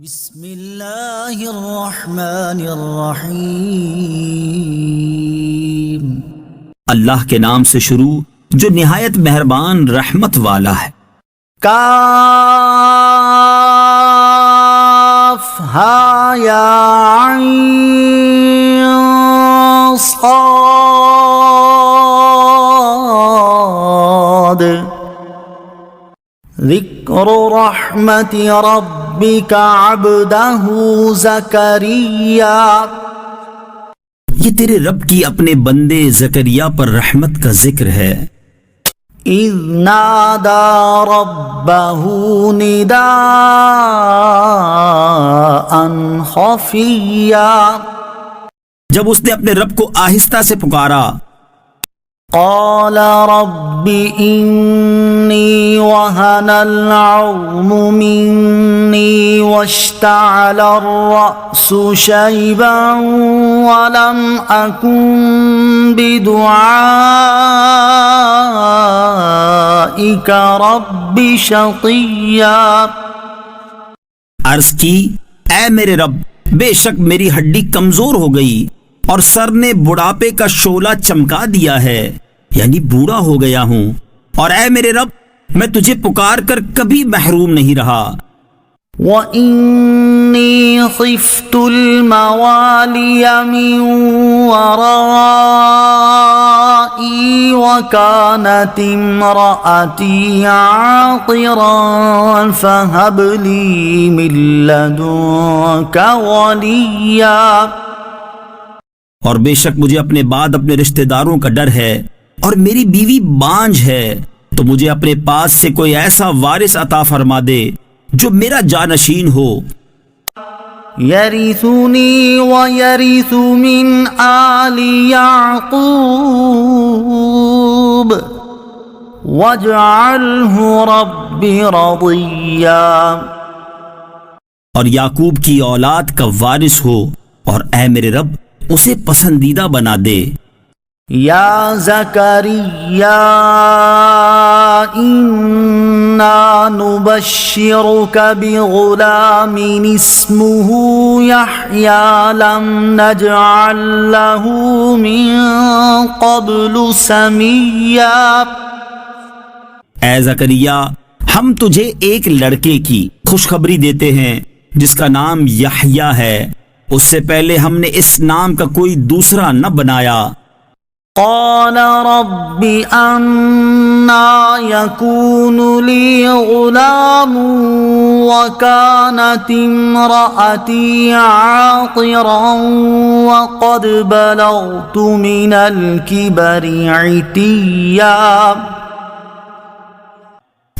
بسم اللہ الرحمن الرحیم۔ اللہ کے نام سے شروع جو نہایت مہربان رحمت والا ہے۔ کاف ہا یا عین صاد ذکر رحمت ربک عبدہ زکریا۔ یہ تیرے رب کی اپنے بندے زکریا پر رحمت کا ذکر ہے۔ اذ نادى ربه نداء خفيا، جب اس نے اپنے رب کو آہستہ سے پکارا، قال رب إني وهن العظم مني واشتعل الرأس شيبا ولم أكن بدعائك رب شقيا۔ عرض کی، اے میرے رب، بے شک میری ہڈی کمزور ہو گئی اور سر نے بڑھاپے کا شعلہ چمکا دیا ہے، یعنی بوڑھا ہو گیا ہوں، اور اے میرے رب میں تجھے پکار کر کبھی محروم نہیں رہا۔ وَإِنِّي خِفْتُ الْمَوَالِيَ مِنْ وَرَائِي وَكَانَتِ امْرَأَتِي عَاقِرًا فَهَبْ لِي مِن لَّدُنكَ وَلِيًّا۔ اور بے شک مجھے اپنے بعد اپنے رشتہ داروں کا ڈر ہے، اور میری بیوی بانجھ ہے، تو مجھے اپنے پاس سے کوئی ایسا وارث عطا فرما دے جو میرا جانشین ہو۔ یرثنی ویرث من آل یعقوب واجعلہ رب رضیا۔ اور یعقوب کی اولاد کا وارث ہو، اور اے میرے رب اسے پسندیدہ بنا دے۔ یا زکریا انا نبشرک بغلام اسمہ یحییٰ لم نجعل له من قبل سمیا۔ اے زکریا، ہم تجھے ایک لڑکے کی خوشخبری دیتے ہیں جس کا نام یحییٰ ہے، اس سے پہلے ہم نے اس نام کا کوئی دوسرا نہ بنایا۔ قال رب أنا يكون لي غلام وكانت امرأتي عاقرا وقد بلغت من الكبر عتيا۔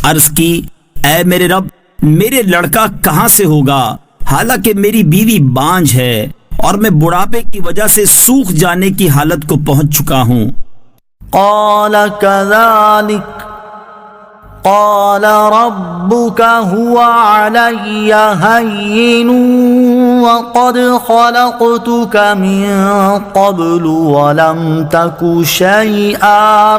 عرض کی، اے میرے رب، میرے لڑکا کہاں سے ہوگا، حالانکہ میری بیوی بانجھ ہے اور میں بڑھاپے کی وجہ سے سوکھ جانے کی حالت کو پہنچ چکا ہوں۔ قال كذلك قال ربك هو علي هين وقد خلقتك من قبل ولم تك شيئا۔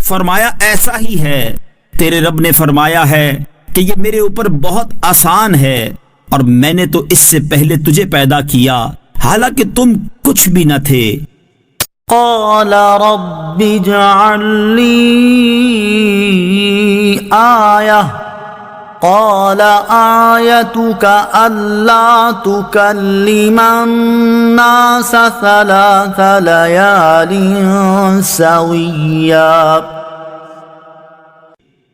فرمایا، ایسا ہی ہے، تیرے رب نے فرمایا ہے کہ یہ میرے اوپر بہت آسان ہے، اور میں نے تو اس سے پہلے تجھے پیدا کیا حالانکہ تم کچھ بھی نہ تھے۔ قال رب اجعل لي آية قال آيتك ألا تكلم الناس 3 ليال سويا۔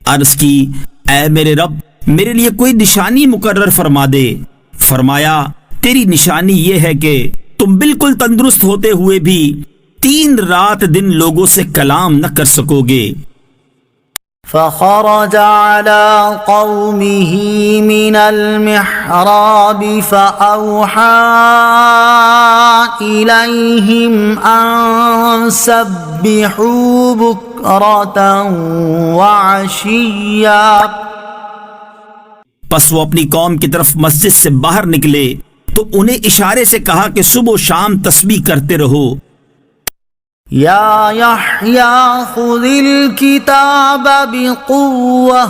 عرض کی، اے میرے رب، میرے لیے کوئی نشانی مقرر فرما دے۔ فرمایا، تیری نشانی یہ ہے کہ تم بالکل تندرست ہوتے ہوئے بھی 3 رات دن لوگوں سے کلام نہ کر سکو گے۔ فخرج على قومه من المحراب فأوحى إليهم أن سبحوا بكرة وعشيا۔ پس وہ اپنی قوم کی طرف مسجد سے باہر نکلے تو انہیں اشارے سے کہا کہ صبح و شام تسبیح کرتے رہو۔ یا یحییٰ خذ الکتاب بقوة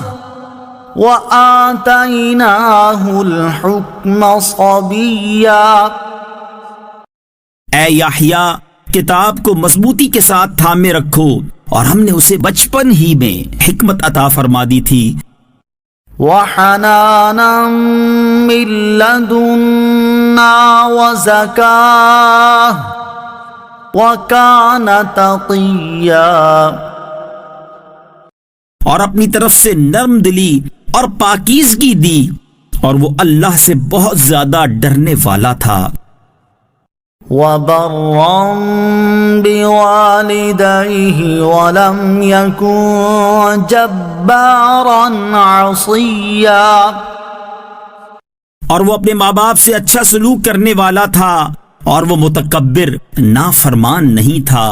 وآتيناه الحكم صبيا. اے یحییٰ، کتاب کو مضبوطی کے ساتھ تھامے رکھو، اور ہم نے اسے بچپن ہی میں حکمت عطا فرما دی تھی. وحنانا من لدنا وزكاة وكان تقيا. اور اپنی طرف سے نرم دلی اور پاکیزگی دی، اور وہ اللہ سے بہت زیادہ ڈرنے والا تھا. وبرا بوالديه ولم يكن جبارا عصيا. اور وہ اپنے ماں باپ سے اچھا سلوک کرنے والا تھا، اور وہ متکبر نافرمان نہیں تھا.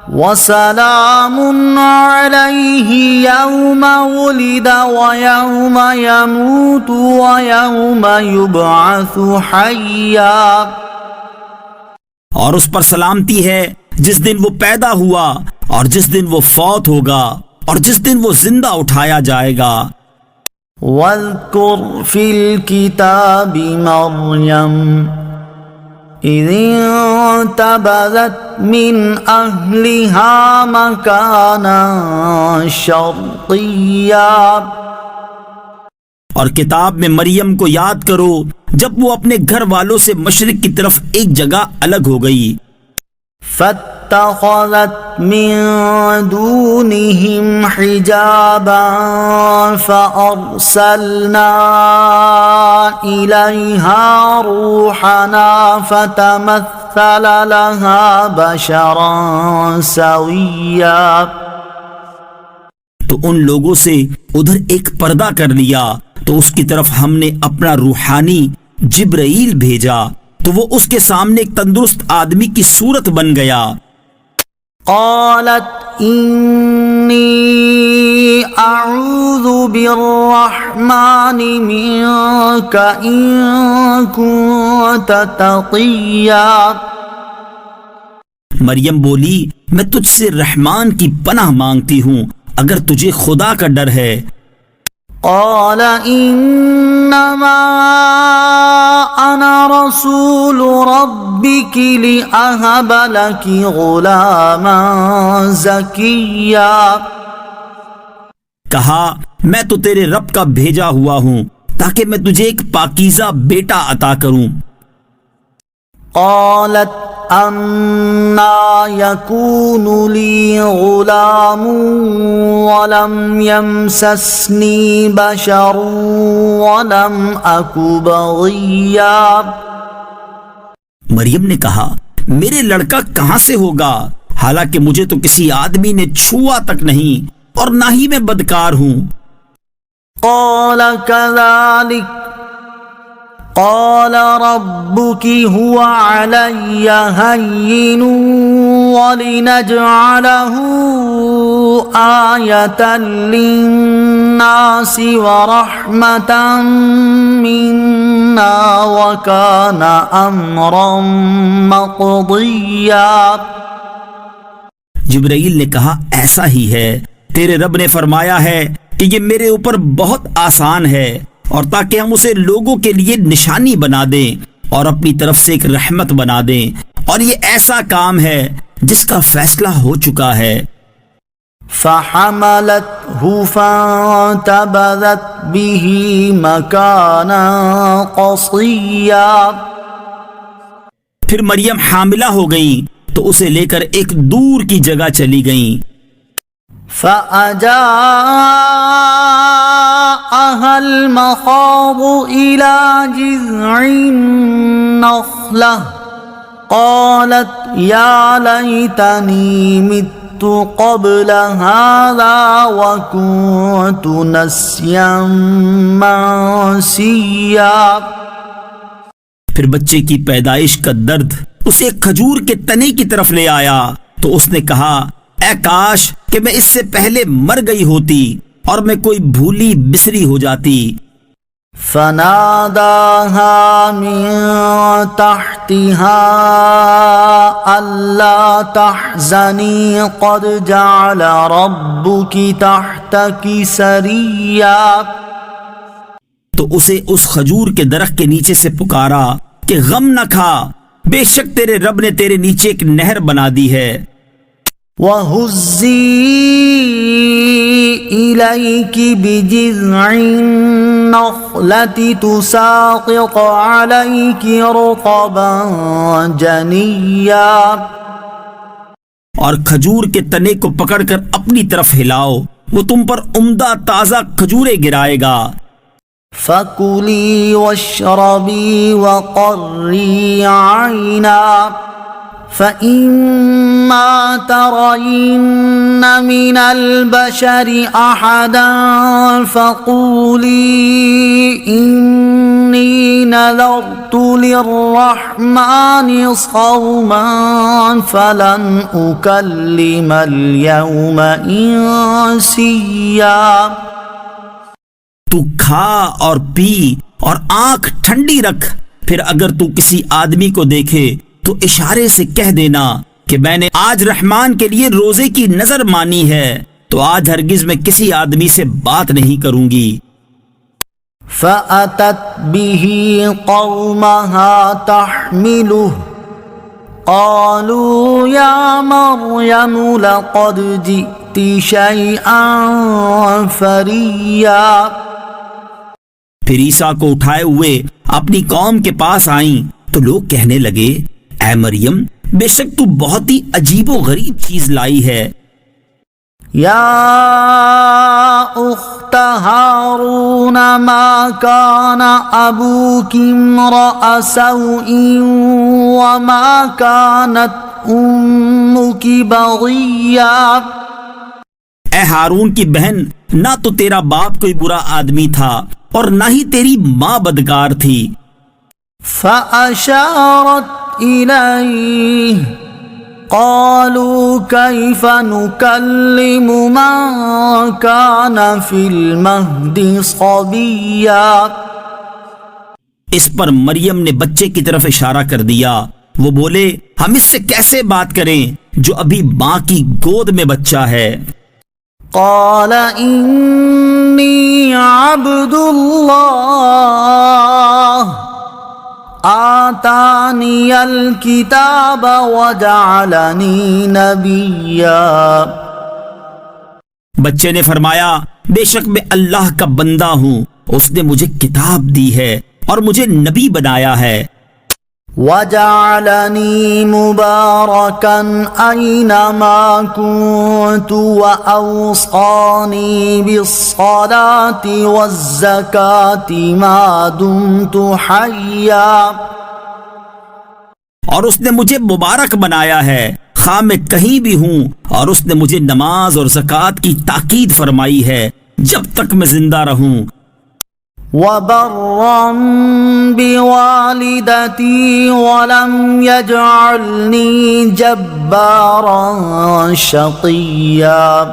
وسلام عليه يوم ولد ويوم يموت ويوم يبعث حيا. اور اس پر سلامتی ہے جس دن وہ پیدا ہوا، اور جس دن وہ فوت ہوگا، اور جس دن وہ زندہ اٹھایا جائے گا. واذكر في الكتاب مريم إذ انتبذت من أهلها مكانا شرقيا. اور کتاب میں مریم کو یاد کرو جب وہ اپنے گھر والوں سے مشرق کی طرف ایک جگہ الگ ہو گئی. فاتخذت من دونهم حجابا فأرسلنا إليها روحنا فتمثل لها بشرا سويا. تو ان لوگوں سے ادھر ایک پردہ کر لیا، تو اس کی طرف ہم نے اپنا روحانی جبرائیل بھیجا، تو وہ اس کے سامنے ایک تندرست آدمی کی صورت بن گیا. قالت إني أعوذ بالرحمن منك إن كنت تقيا. مریم بولی، میں تجھ سے رحمان کی پناہ مانگتی ہوں اگر تجھے خدا کا ڈر ہے. قال إنما أنا رسول ربك لأهب لك غلاما زكيا. کہا، میں تو تیرے رب کا بھیجا ہوا ہوں تاکہ میں تجھے ایک پاکیزہ بیٹا عطا کروں. قالت أنا يكون لي غلام ولم يمسسني بشر ولم أك بغيا. مریم نے کہا، میرے لڑکا کہاں سے ہوگا، حالانکہ مجھے تو کسی آدمی نے چھوا تک نہیں، اور نہ ہی میں بدکار ہوں. قال كذلك قال ربك هو علي هين ولنجعله آية للناس ورحمة منا وكان أمرا مقضيا. جبرائیل نے کہا، ایسا ہی ہے، تیرے رب نے فرمایا ہے کہ یہ میرے اوپر بہت آسان ہے، اور تاکہ ہم اسے لوگوں کے لیے نشانی بنا دیں اور اپنی طرف سے ایک رحمت بنا دیں، اور یہ ایسا کام ہے جس کا فیصلہ ہو چکا ہے. فحملته فانتبذت به مكانا قصيا. پھر مریم حاملہ ہو گئی تو اسے لے کر ایک دور کی جگہ چلی گئیں. فأجاءها المخاض إلى جذع النخلة قالت يا ليتني مت قبل هذا وكنت نسيا منسيا. پھر بچے کی پیدائش کا درد اسے ایک کھجور کے تنے کی طرف لے آیا، تو اس نے کہا، اے کاش کہ میں اس سے پہلے مر گئی ہوتی اور میں کوئی بھولی بسری ہو جاتی. فناداها من تحتها ألا تحزني قد جعل ربك تحتك سريا، تو اسے اس کھجور کے درخت کے نیچے سے پکارا کہ غم نہ کھا، بے شک تیرے رب نے تیرے نیچے ایک نہر بنا دی ہے۔ وَهُزِّي إِلَيْكِ بِجِذْعِ النَّخْلَةِ تُسَاقِطْ عَلَيْكِ رُطَبًا جَنِيًّا، اور کھجور کے تنے کو پکڑ کر اپنی طرف ہلاؤ، وہ تم پر عمدہ تازہ کھجوریں گرائے گا۔ فَكُلِي وَاشْرَبِي وَقَرِّي عَيْنًا فَإِمَّا تَرَيِنَّ مِنَ الْبَشَرِ أَحَدًا فَقُولِي إِنِّي نَذَرْتُ لِلرَّحْمَنِ صَوْمًا فَلَنْ أُكَلِّمَ الْيَوْمَ إِنسِيًّا۔ تو کھا اور پی اور آنکھ ٹھنڈی رکھ، پھر اگر تو کسی آدمی کو دیکھے تو اشارے سے کہہ دینا کہ میں نے آج رحمان کے لیے روزے کی نظر مانی ہے، تو آج ہرگز میں کسی آدمی سے بات نہیں کروں گی۔ فَأَتَتْ بِهِ قَوْمَهَا تَحْمِلُهُ قَالُوا يَا مَرْيَمُ لَقَدْ جِئْتِ شَيْئًا فَرِيًّا۔ پھر عیسیٰ کو اٹھائے ہوئے اپنی قوم کے پاس آئیں تو لوگ کہنے لگے، اے مریم، بے شک تو بہت ہی عجیب و غریب چیز لائی ہے۔ یا اخت ہارون ما کان ابوک امرأ سوء وما کانت امک بغیا۔ اے ہارون کی بہن، نہ تو تیرا باپ کوئی برا آدمی تھا اور نہ ہی تیری ماں بدکار تھی۔ فأشارت إليه قالوا كيف نكلم من كان في المهد صبيا۔ اس پر مریم نے بچے کی طرف اشارہ کر دیا، وہ بولے ہم اس سے کیسے بات کریں جو ابھی ماں کی گود میں بچہ ہے۔ قال إني عبد الله آتانی الکتاب وجعلنی نبیا۔ بچے نے فرمایا، بے شک میں اللہ کا بندہ ہوں، اس نے مجھے کتاب دی ہے اور مجھے نبی بنایا ہے۔ وجعلنی مبارکا اینما کنت واوصانی بالصلاة والزکاة ما دمت حیا۔ اور اس نے مجھے مبارک بنایا ہے خواہ میں کہیں بھی ہوں، اور اس نے مجھے نماز اور زکوٰۃ کی تاکید فرمائی ہے جب تک میں زندہ رہوں۔ وَبَرًّا بِوَالِدَتِي وَلَمْ يَجْعَلْنِي جَبَّارًا شَقِيًّا۔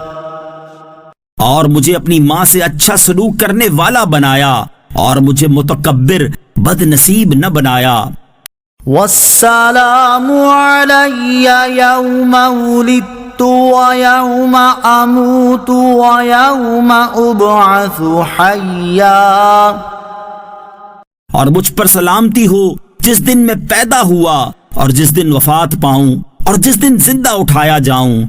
اور مجھے اپنی ماں سے اچھا سلوک کرنے والا بنایا اور مجھے متکبر بد نصیب نہ بنایا۔ وَالسَّلَامُ عَلَيَّ يَوْمَ وُلِدتُّ وَيَوْمَ أَمُوتُ وَيَوْمَ أُبْعَثُ حَيًّا۔ اور مجھ پر سلامتی ہو جس دن میں پیدا ہوا اور جس دن وفات پاؤں اور جس دن زندہ اٹھایا جاؤں۔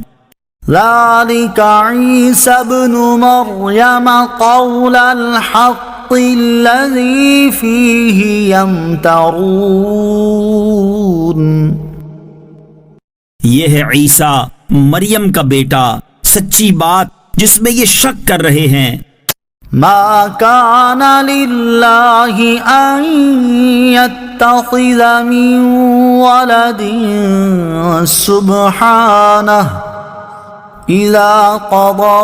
ذَلِكَ عِيسَى ابْنُ مَرْيَمَ قَوْلَ الْحَقِّ الَّذِي فِيهِ يَمْتَرُونَ۔ یہ ہے عیسیٰ مریم کا بیٹا، سچی بات جس میں یہ شک کر رہے ہیں۔ ما كان لله أن يتخذ من ولد سبحانه إذا قضى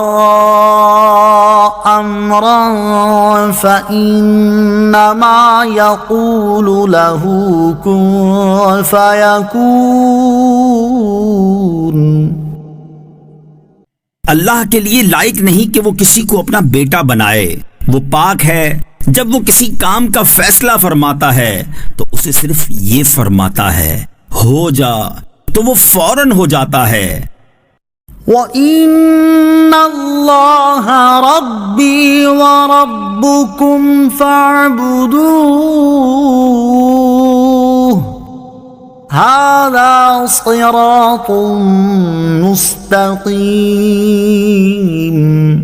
أمرا فإنما يقول له كن فيكون۔ اللہ کے لیے لائق نہیں کہ وہ کسی کو اپنا بیٹا بنائے، وہ پاک ہے جب وہ کسی کام کا فیصلہ فرماتا ہے تو اسے صرف یہ فرماتا ہے ہو جا، تو وہ فوراً ہو جاتا ہے۔ وَإِنَّ اللَّهَ رَبِّي وَرَبُّكُمْ فَاعْبُدُوهُ هَذَا صِرَاطٌ مُسْتَقِيمٌ۔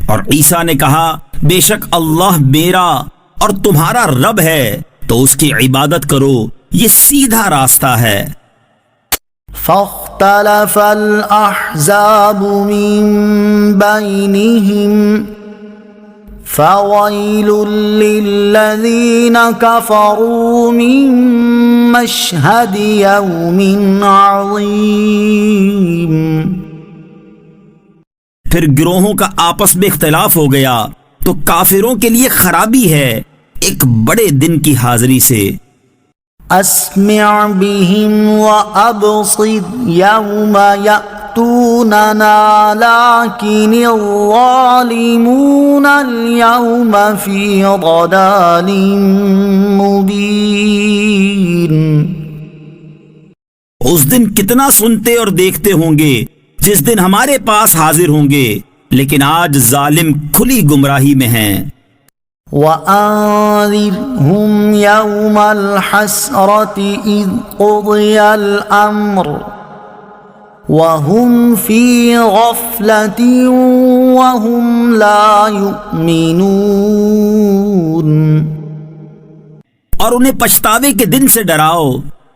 اور عیسیٰ نے کہا بے شک اللہ میرا اور تمہارا رب ہے، تو اس کی عبادت کرو، یہ سیدھا راستہ ہے۔ فاختلف الأحزاب من بينهم فويل للذين كفروا من مشهد يوم عظيم۔ پھر گروہوں کا آپس میں اختلاف ہو گیا تو کافروں کے لیے خرابی ہے ایک بڑے دن کی حاضری سے۔ اسمع بهم وابصر يوم يأتوننا لكن الظالمون اليوم في ضلال مبين۔ اس دن کتنا سنتے اور دیکھتے ہوں گے جس دن ہمارے پاس حاضر ہوں گے، لیکن آج ظالم کھلی گمراہی میں ہیں۔ وَأَنذِرْهُمْ يَوْمَ الْحَسْرَةِ إِذْ قُضِيَ الْأَمْرُ وَهُمْ فِي غَفْلَةٍ وَهُمْ لَا يُؤْمِنُونَ۔ اور انہیں پچھتاوے کے دن سے ڈراؤ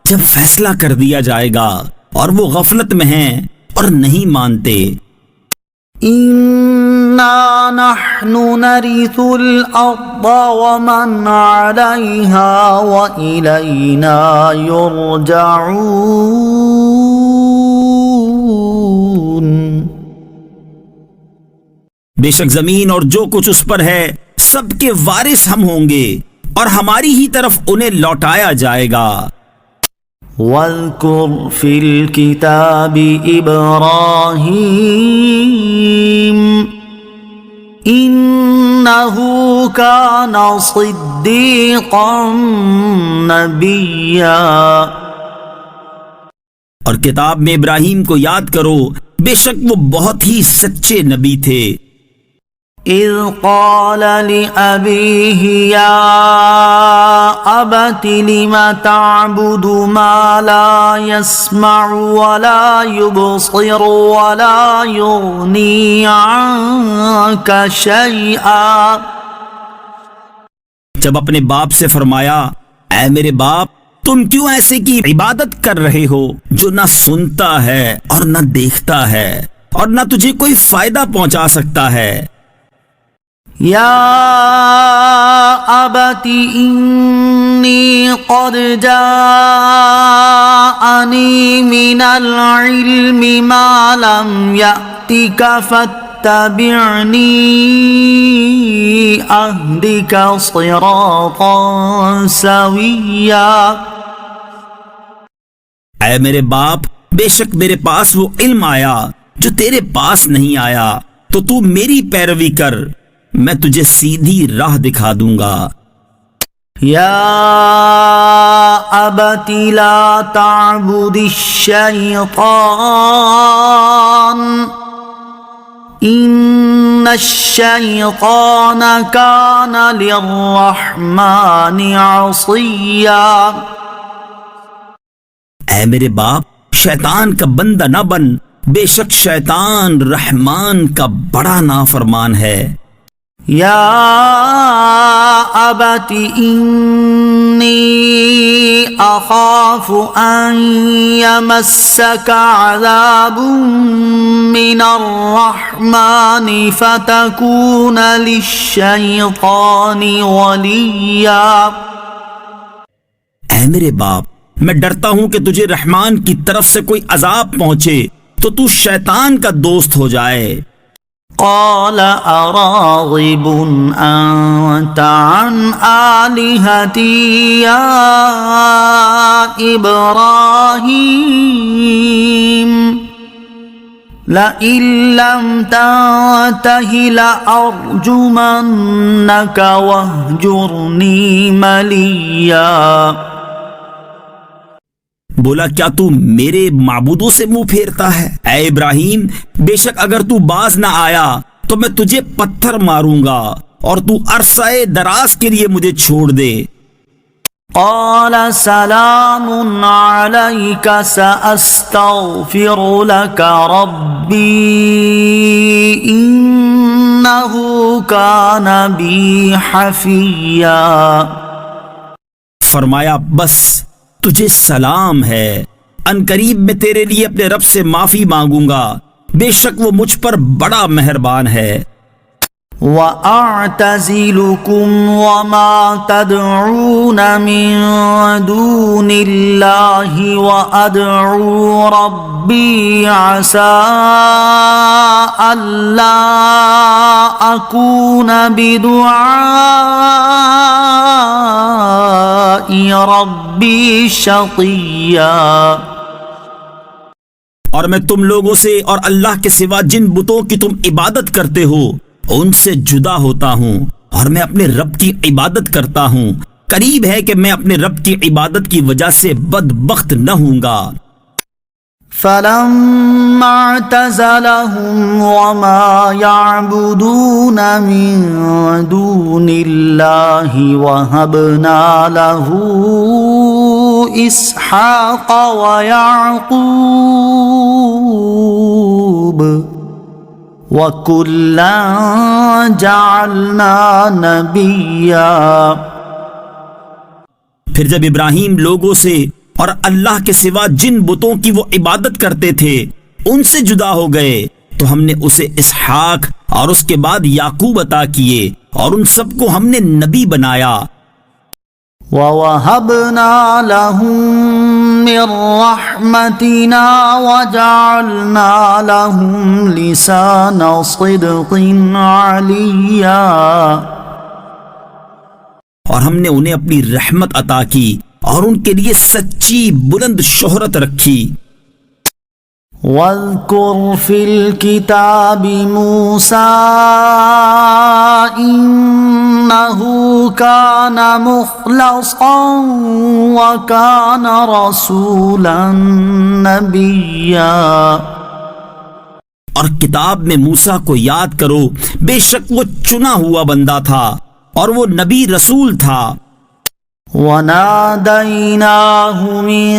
جب فیصلہ کر دیا جائے گا اور وہ غفلت میں ہیں اور نہیں مانتے۔ إِنَّا نَحْنُ نَرِثُ الْأَرْضَ وَمَنْ عَلَيْهَا وَإِلَيْنَا يُرْجَعُونَ۔ بے شک زمین اور جو کچھ اس پر ہے سب کے وارث ہم ہوں گے اور ہماری ہی طرف انہیں لوٹایا جائے گا۔ وَاذْكُرْ فِي الْكِتَابِ إِبْرَاهِيمَ إِنَّهُ كَانَ صِدِّيقًا نَبِيًّا۔ اور کتاب میں ابراہیم کو یاد کرو، بے شک وہ بہت ہی سچے نبی تھے۔ اذ قال لأبيه يا أبت لم تعبد ما لا يسمع ولا يبصر ولا يغني عنك شيئا۔ جب اپنے باپ سے فرمایا اے میرے باپ، تم کیوں ایسے کی عبادت کر رہے ہو جو نہ سنتا ہے اور نہ دیکھتا ہے اور نہ تجھے کوئی فائدہ پہنچا سکتا ہے۔ یا ابت انی قد جاءنی من العلم ما لم یأتک فاتبعنی اہدک صراطا سویا۔ اے میرے باپ، بے شک میرے پاس وہ علم آیا جو تیرے پاس نہیں آیا، تو تو میری پیروی کر، میں تجھے سیدھی راہ دکھا دوں گا۔ یا ابت لا تعبد الشیطان ان الشیطان کان للرحمن عصیا۔ اے میرے باپ، شیطان کا بندہ نہ بن، بے شک شیطان رحمان کا بڑا نافرمان ہے۔ یا ابت انی اخاف ان یمسک عذاب من الرحمن فتکون للشیطان ولیا۔ اے میرے باپ، میں ڈرتا ہوں کہ تجھے رحمان کی طرف سے کوئی عذاب پہنچے تو تو شیطان کا دوست ہو جائے۔ قال اراغب انت عن آلہتی یا ابراہیم لئن لم تنته لأرجمنك واهجرني مليا. بولا کیا تو میرے معبودوں سے منہ پھیرتا ہے؟ اے ابراہیم، بے شک اگر تو باز نہ آیا تو میں تجھے پتھر ماروں گا اور تو عرصہ دراز کے لیے مجھے چھوڑ دے. قال سلام عليك سأستغفر لك ربي إنه كان بي حفيا. فرمایا بس تجھے سلام ہے، ان قریب میں تیرے لیے اپنے رب سے معافی مانگوں گا، بے شک وہ مجھ پر بڑا مہربان ہے. وَأَعْتَزِلُكُمْ وَمَا تَدْعُونَ مِن دُونِ اللَّهِ وَأَدْعُو رَبِّي عَسَىٰ أَلَّا أَكُونَ بِدُعَاءِ رَبِّي شَقِيًّا. اور میں تم لوگوں سے اور اللہ کے سوا جن بتوں کی تم عبادت کرتے ہو ان سے جدا ہوتا ہوں، اور میں اپنے رب کی عبادت کرتا ہوں. قریب ہے کہ میں اپنے رب کی عبادت کی وجہ سے بدبخت نہ ہوں گا. فَلَمَّا اعْتَزَلَهُمْ وَمَا يَعْبُدُونَ مِن دُونِ اللَّهِ وَهَبْنَا لَهُ إِسْحَاقَ وَيَعْقُوبَ وَكُلًّا جَعَلْنَا نَبِيًّا. پھر جب ابراہیم لوگوں سے اور اللہ کے سوا جن بتوں کی وہ عبادت کرتے تھے ان سے جدا ہو گئے تو ہم نے اسے اسحاق اور اس کے بعد یعقوب عطا کیے اور ان سب کو ہم نے نبی بنایا. وَوَهَبْنَا لَهُم مِّن رَّحْمَتِنَا وَجَعَلْنَا لَهُمْ لِسَانَ صِدْقٍ عَلِيًّا. اور ہم نے انہیں اپنی رحمت عطا کی اور ان کے لیے سچی بلند شہرت رکھی. وَاذْكُرْ فِي الْكِتَابِ مُوسَىٰ إِنَّهُ كَانَ مُخْلَصًا وَكَانَ رَسُولًا نَبِيًّا. اور کتاب میں موسیٰ کو یاد کرو، بے شک وہ چنا ہوا بندہ تھا اور وہ نبی رسول تھا. وَنَادَيْنَاهُ مِن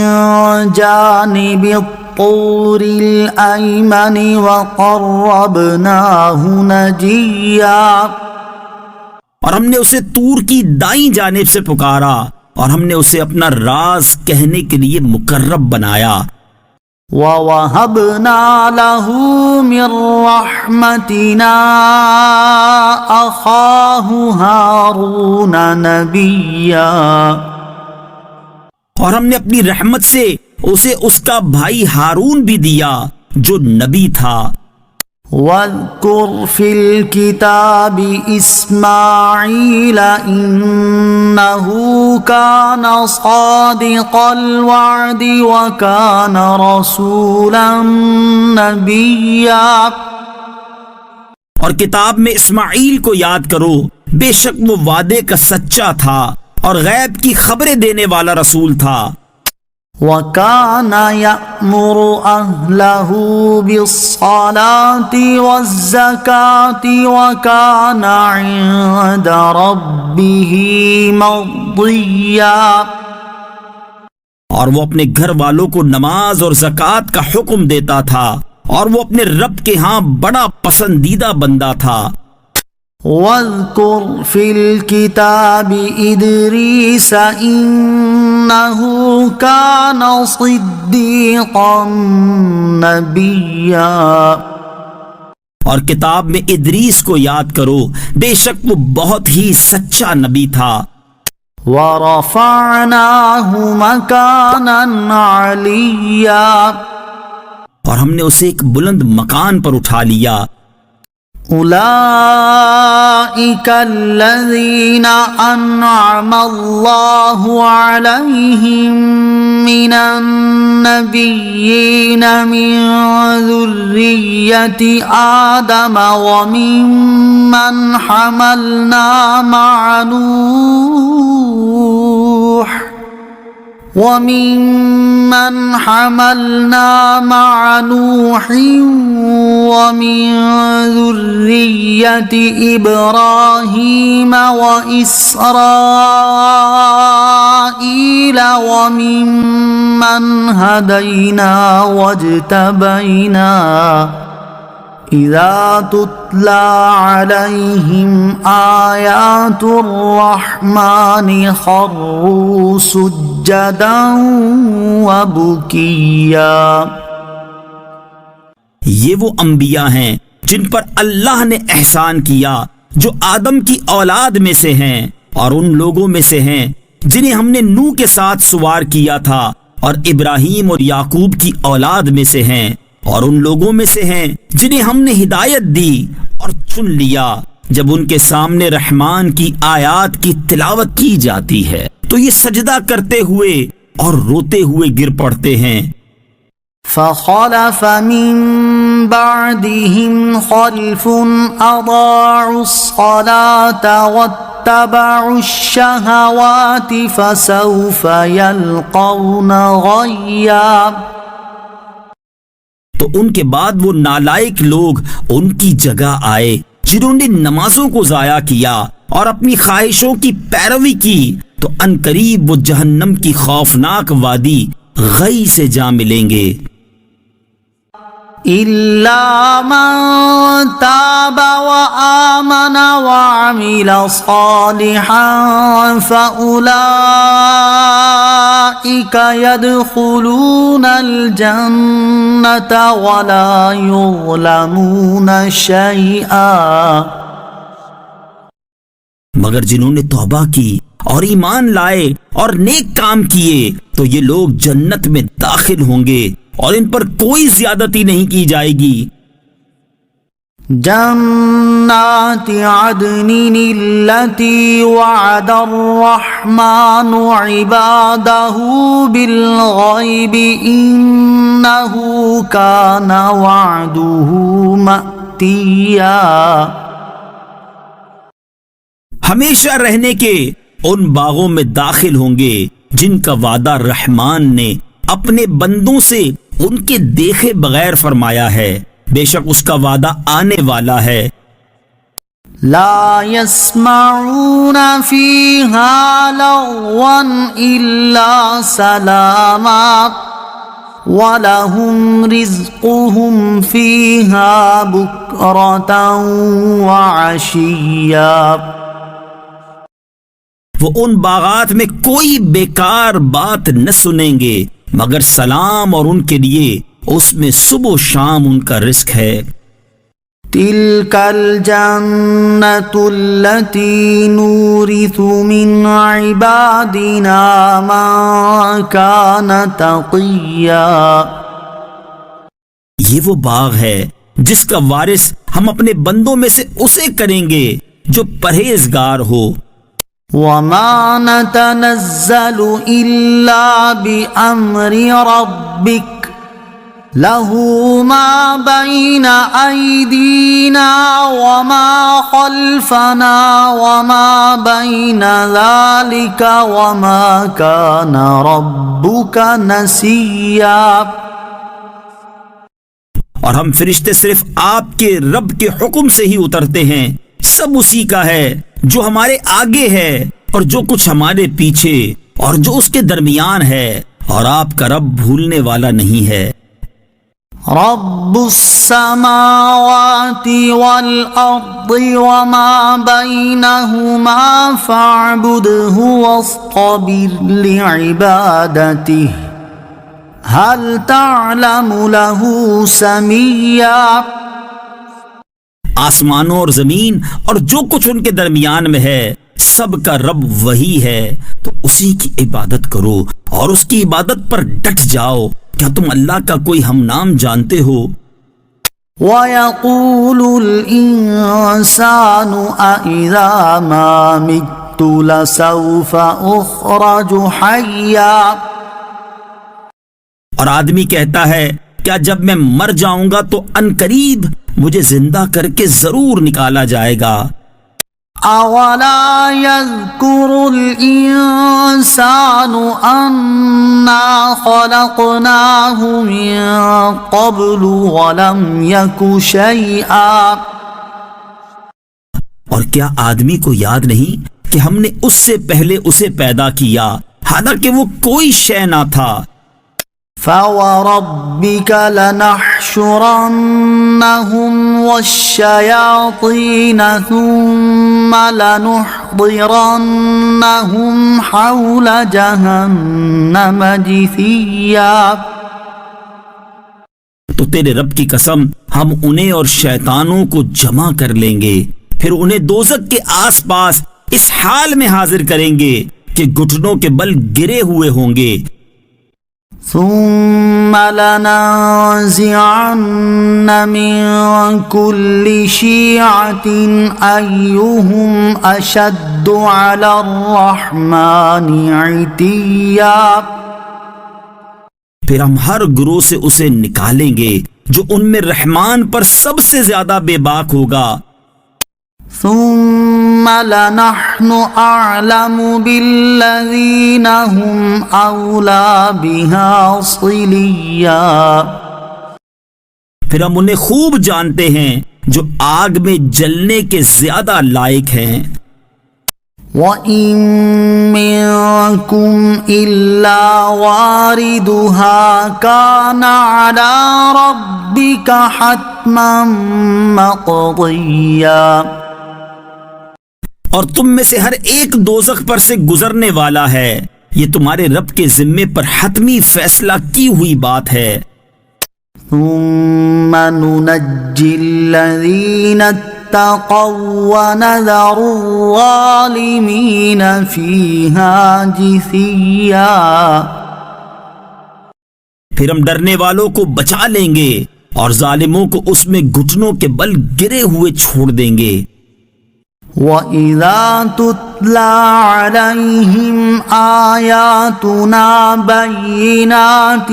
جَانِبِ الطُّورِ الْأَيْمَنِ وَقَرَّبْنَاهُ نَجِيًّا. اور ہم نے اسے طور کی دائیں جانب سے پکارا اور ہم نے اسے اپنا راز کہنے کے لیے مقرب بنایا. وَوَهَبْنَا لَهُ مِن رَّحْمَتِنَا أَخَاهُ هَارُونَ نَبِيًّا. اور ہم نے اپنی رحمت سے اسے اس کا بھائی ہارون بھی دیا جو نبی تھا. وَاذْكُرْ فِي الْكِتَابِ إِسْمَاعِيلَ إِنَّهُ كَانَ صَادِقَ الْوَعْدِ وَكَانَ رَسُولًا نَبِيًّا. اور کتاب میں اسماعیل کو یاد کرو، بے شک وہ وعدے کا سچا تھا اور غیب کی خبریں دینے والا رسول تھا. وَكَانَ يَأْمُرُ أَهْلَهُ بِالصَّلَاةِ وَالزَّكَاةِ وَكَانَ عِندَ رَبِّهِ مَرْضِيًّا. اور وہ اپنے گھر والوں کو نماز اور زکوٰۃ کا حکم دیتا تھا اور وہ اپنے رب کے ہاں بڑا پسندیدہ بندہ تھا. وَاذْكُرْ فِي الْكِتَابِ إِدْرِيسَ إِنَّهُ كَانَ صِدِّيقًا نَبِيًّا. اور کتاب میں ادریس کو یاد کرو، بے شک وہ بہت ہی سچا نبی تھا. وَرَفَعْنَاهُ مَكَانًا عَلِيًّا. اور ہم نے اسے ایک بلند مکان پر اٹھا لیا. أولئك الذين أنعم الله عليهم من النبيين من ذرية آدم وممن حملنا مع نوح ومن ذرية إبراهيم وإسرائيل وممن هدينا واجتبينا إذا تتلى عليهم آيات الرحمن خروا سجدا وبكيا۔ یہ وہ انبیاء ہیں جن پر اللہ نے احسان کیا، جو آدم کی اولاد میں سے ہیں، اور ان لوگوں میں سے ہیں جنہیں ہم نے نوح کے ساتھ سوار کیا تھا، اور ابراہیم اور یعقوب کی اولاد میں سے ہیں، اور ان لوگوں میں سے ہیں جنہیں ہم نے ہدایت دی اور چن لیا جب ان کے سامنے رحمان کی آیات کی تلاوت کی جاتی ہے تو یہ سجدہ کرتے ہوئے اور روتے ہوئے گر پڑتے ہیں۔ فخلف من بعدهم خلف أضاعوا الصلاة واتبعوا الشهوات فسوف يلقون غيا۔ تو ان کے بعد وہ نالائق لوگ ان کی جگہ آئے جنہوں نے نمازوں کو ضائع کیا اور اپنی خواہشوں کی پیروی کی، تو عنقریب وہ جہنم کی خوفناک وادی غی سے جا ملیں گے۔ إلا من تاب وآمن وعمل صالحا فأولئك يدخلون الجنة ولا يظلمون شيئا۔ مگر جنہوں نے توبہ کی اور ایمان لائے اور نیک کام کیے تو یہ لوگ جنت میں داخل ہوں گے اور ان پر کوئی زیادتی نہیں کی جائے گی۔ جنات عدن التي وعد الرحمن عباده بالغيب إنه كان وعده مأتيا۔ ہمیشہ رہنے کے ان باغوں میں داخل ہوں گے جن کا وعدہ رحمان نے اپنے بندوں سے ان کے دیکھے بغیر فرمایا ہے، بے شک اس کا وعدہ آنے والا ہے۔ لا يسمعون فيها لغوا إلا سلاما وَلَهُمْ رِزْقُهُمْ فِيهَا بُكْرَةً وَعَشِيًّا۔ وہ ان باغات میں کوئی بیکار بات نہ سنیں گے مگر سلام، اور ان کے لیے اس میں صبح و شام ان کا رزق ہے۔ تِلْكَ الْجَنَّةُ الَّتِي نُورِثُ مِنْ عِبَادِنَا مَنْ كَانَ تَقِيًّا۔ یہ وہ باغ ہے جس کا وارث ہم اپنے بندوں میں سے اسے کریں گے جو پرہیزگار ہو۔ وَمَا نَتَنَزَّلُ إِلَّا بِأَمْرِ رَبِّكَ لَهُ مَا بَيْنَ أَيْدِينَا وَمَا خَلْفَنَا وَمَا بَيْنَ ذَلِكَ وَمَا كَانَ رَبُّكَ نَسِيًّا۔ اور ہم فرشتے صرف آپ کے رب کے حکم سے ہی اترتے ہیں، سب اسی کا ہے جو ہمارے آگے ہے اور جو کچھ ہمارے پیچھے اور جو اس کے درمیان ہے، اور آپ کا رب بھولنے والا نہیں ہے۔ رب السماوات والأرض وما بينهما فاعبده واصطبر لعبادته هل تعلم له سميا۔ آسمانوں اور زمین اور جو کچھ ان کے درمیان میں ہے سب کا رب وہی ہے، تو اسی کی عبادت کرو اور اس کی عبادت پر ڈٹ جاؤ۔ کیا تم اللہ کا کوئی ہم نام جانتے ہو؟ وَيَقُولُ الْإِنسَانُ أَإِذَا مَا مِتُّ لَسَوْفَ أُخْرَجُ حَيًّا، اور آدمی کہتا ہے کیا جب میں مر جاؤں گا تو عنقریب مجھے زندہ کر کے ضرور نکالا جائے گا۔ أَوَلَا يَذْكُرُ الْإِنسَانُ أَنَّا خَلَقْنَاهُ مِن قَبْلُ وَلَمْ يَكُ شَيْئًا، اور کیا آدمی کو یاد نہیں کہ ہم نے اس سے پہلے اسے پیدا کیا حالانکہ وہ کوئی شے نہ تھا۔ فَوَرَبِّكَ لَنَحْشُرَنَّهُمْ وَالشَّيَاطِينَ ثُمَّ لَنُحْضِرَنَّهُمْ حَوْلَ جَهَنَّمَ جِثِيًّا، تو تیرے رب کی قسم ہم انہیں اور شیطانوں کو جمع کر لیں گے، پھر انہیں دوزخ کے آس پاس اس حال میں حاضر کریں گے کہ گھٹنوں کے بل گرے ہوئے ہوں گے۔ ثُمَّ لَنَنزِعَنَّ مِن كُلِّ شِيعَةٍ أَيُّهُمْ أَشَدُّ عَلَى الرَّحْمَنِ عِتِيًّا، پھر ہم ہر گروہ سے اسے نکالیں گے جو ان میں رحمان پر سب سے زیادہ بے باک ہوگا۔ ثُمَّ لَنَحْنُ أَعْلَمُ بِالَّذِينَ هُمْ أَوْلَى بِهَا صِلِيًّا، پھر ہم انہیں خوب جانتے ہیں جو آگ میں جلنے کے زیادہ لائق ہیں۔ وَإِن مِّنكُمْ إِلَّا وَارِدُهَا كَانَ عَلَى رَبِّكَ حَتْمًا مَّقْضِيًّا، اور تم میں سے ہر ایک دوزخ پر سے گزرنے والا ہے، یہ تمہارے رب کے ذمے پر حتمی فیصلہ کی ہوئی بات ہے۔ ثُمَّ نُنَجِّي الَّذِينَ اتَّقَوْا وَنَذَرُ الظَّالِمِينَ فِيهَا جِثِيًّا، پھر ہم ڈرنے والوں کو بچا لیں گے اور ظالموں کو اس میں گھٹنوں کے بل گرے ہوئے چھوڑ دیں گے۔ وَإِذَا تُتْلَى عَلَيْهِمْ آيَاتُنَا بَيِّنَاتٍ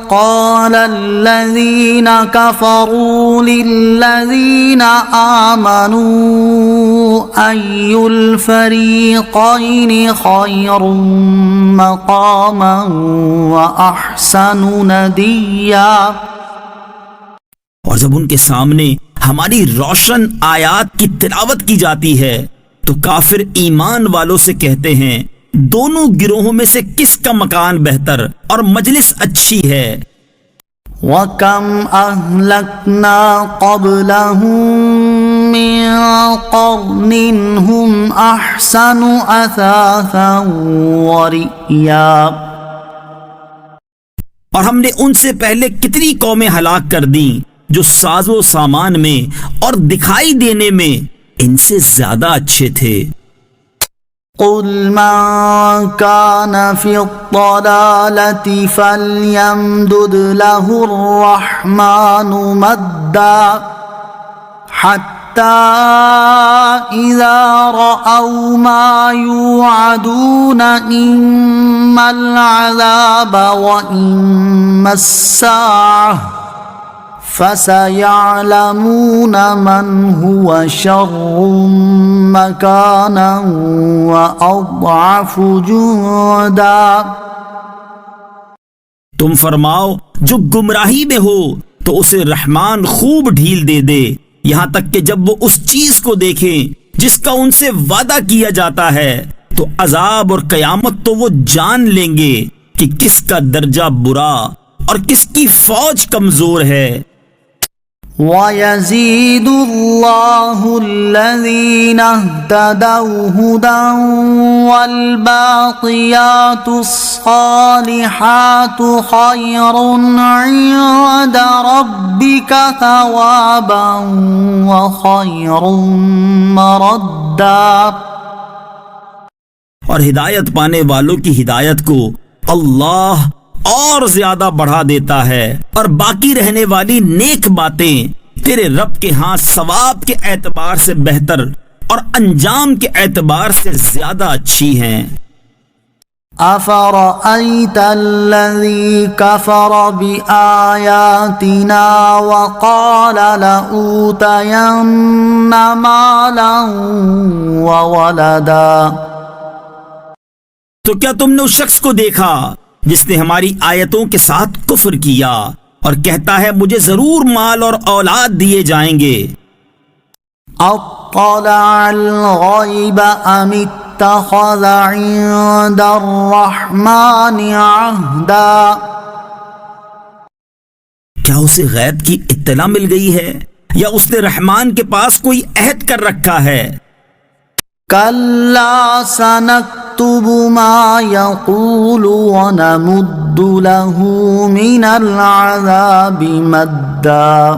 قَالَ الَّذِينَ كَفَرُوا لِلَّذِينَ آمَنُوا أَيُّ الْفَرِيقَيْنِ خَيْرٌ مَّقَامًا وَأَحْسَنُ نَدِيًّا، اور جب ان کے سامنے ہماری روشن آیات کی تلاوت کی جاتی ہے تو کافر ایمان والوں سے کہتے ہیں دونوں گروہوں میں سے کس کا مکان بہتر اور مجلس اچھی ہے۔ وَكَمْ أَهْلَكْنَا قَبْلَهُم مِّن قَرْنٍ هُمْ أَحْسَنُ أَثَاثًا وَرِئْيًا، اور ہم نے ان سے پہلے کتنی قومیں ہلاک کر دیں جو ساز و سامان میں اور دکھائی دینے میں ان سے زیادہ اچھے تھے۔ قُلْ مَن كَانَ فِي الضَّلَالَةِ فَلْيَمْدُدْ لَهُ الرَّحْمَنُ مَدًّا حَتَّى إِذَا رَأَوْا مَا يُوعَدُونَ إِمَّا الْعَذَابَ وَإِمَّا السَّاعَةَ فَسَيَعْلَمُونَ مَنْ هُوَ شَرٌّ مَّكَانًا وَأَضْعَفُ جُنْدًا۔ تم فرماؤ جو گمراہی میں ہو تو اسے رحمان خوب ڈھیل دے دے یہاں تک کہ جب وہ اس چیز کو دیکھیں جس کا ان سے وعدہ کیا جاتا ہے تو عذاب اور قیامت تو وہ جان لیں گے کہ کس کا درجہ برا اور کس کی فوج کمزور ہے۔ وَيَزِيدُ اللَّهُ الَّذِينَ اهْتَدَوْا هُدًى وَالْبَاقِيَاتُ الصَّالِحَاتُ خَيْرٌ عِندَ رَبِّكَ ثَوَابًا وَخَيْرٌ مَّرَدًّا۔ اور ہدایت پانے والوں کی ہدایت کو اللہ اور زیادہ بڑھا دیتا ہے، اور باقی رہنے والی نیک باتیں تیرے رب کے ہاں ثواب کے اعتبار سے بہتر اور انجام کے اعتبار سے زیادہ اچھی ہیں۔ أفرأيت الذي كفر بآياتنا وقال لأوتين مالا وولدا؟ تو کیا تم نے اس شخص کو دیکھا جس نے ہماری آیتوں کے ساتھ کفر کیا اور کہتا ہے مجھے ضرور مال اور اولاد دیے جائیں گے؟ اطلع الغیب ام اتخذ عند الرحمن عہدا؟ کیا اسے غیب کی اطلاع مل گئی ہے یا اس نے رحمان کے پاس کوئی عہد کر رکھا ہے؟ کلا سنکتب ما یقول ونمد له من العذاب مدا۔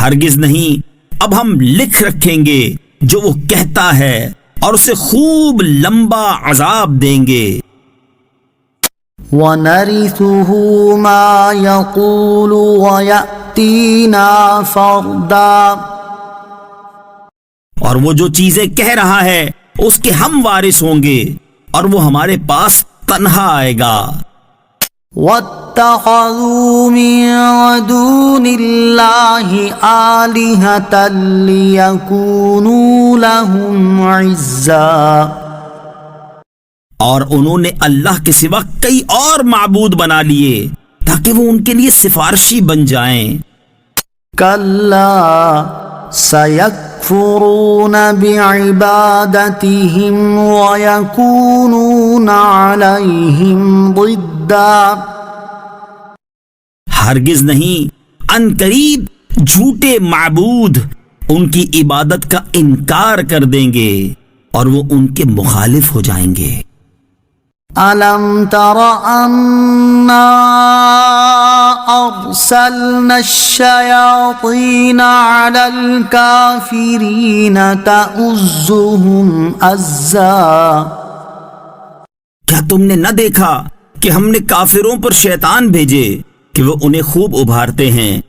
ہرگز نہیں، اب ہم لکھ رکھیں گے جو وہ کہتا ہے اور اسے خوب لمبا عذاب دیں گے۔ وَنَرِثُهُ مَا يَقُولُ وَيَأْتِينَا فَرْدًا۔ اور وہ جو چیزیں کہہ رہا ہے اس کے ہم وارث ہوں گے اور وہ ہمارے پاس تنہا آئے گا۔ وَاتَّخَذُوا مِن دُونِ اللَّهِ آلِهَةً لِيَكُونُوا لَهُمْ عِزًّا۔ اور انہوں نے اللہ کے سوا کئی اور معبود بنا لیے تاکہ وہ ان کے لیے سفارشی بن جائیں۔ کلا سَيَكْفُرُونَ بِعِبَادَتِهِمْ وَيَكُونُونَ عَلَيْهِمْ ضِدًّا۔ ہرگز نہیں، ان قریب جھوٹے معبود ان کی عبادت کا انکار کر دیں گے اور وہ ان کے مخالف ہو جائیں گے۔ أَلَمْ تَرَ أَنَّا أَرْسَلْنَا الشَّيَاطِينَ عَلَى الْكَافِرِينَ تَؤُزُّهُمْ أَزًّا؟ کیا تم نے نہ دیکھا کہ ہم نے کافروں پر شیطان بھیجے کہ وہ انہیں خوب ابھارتے ہیں؟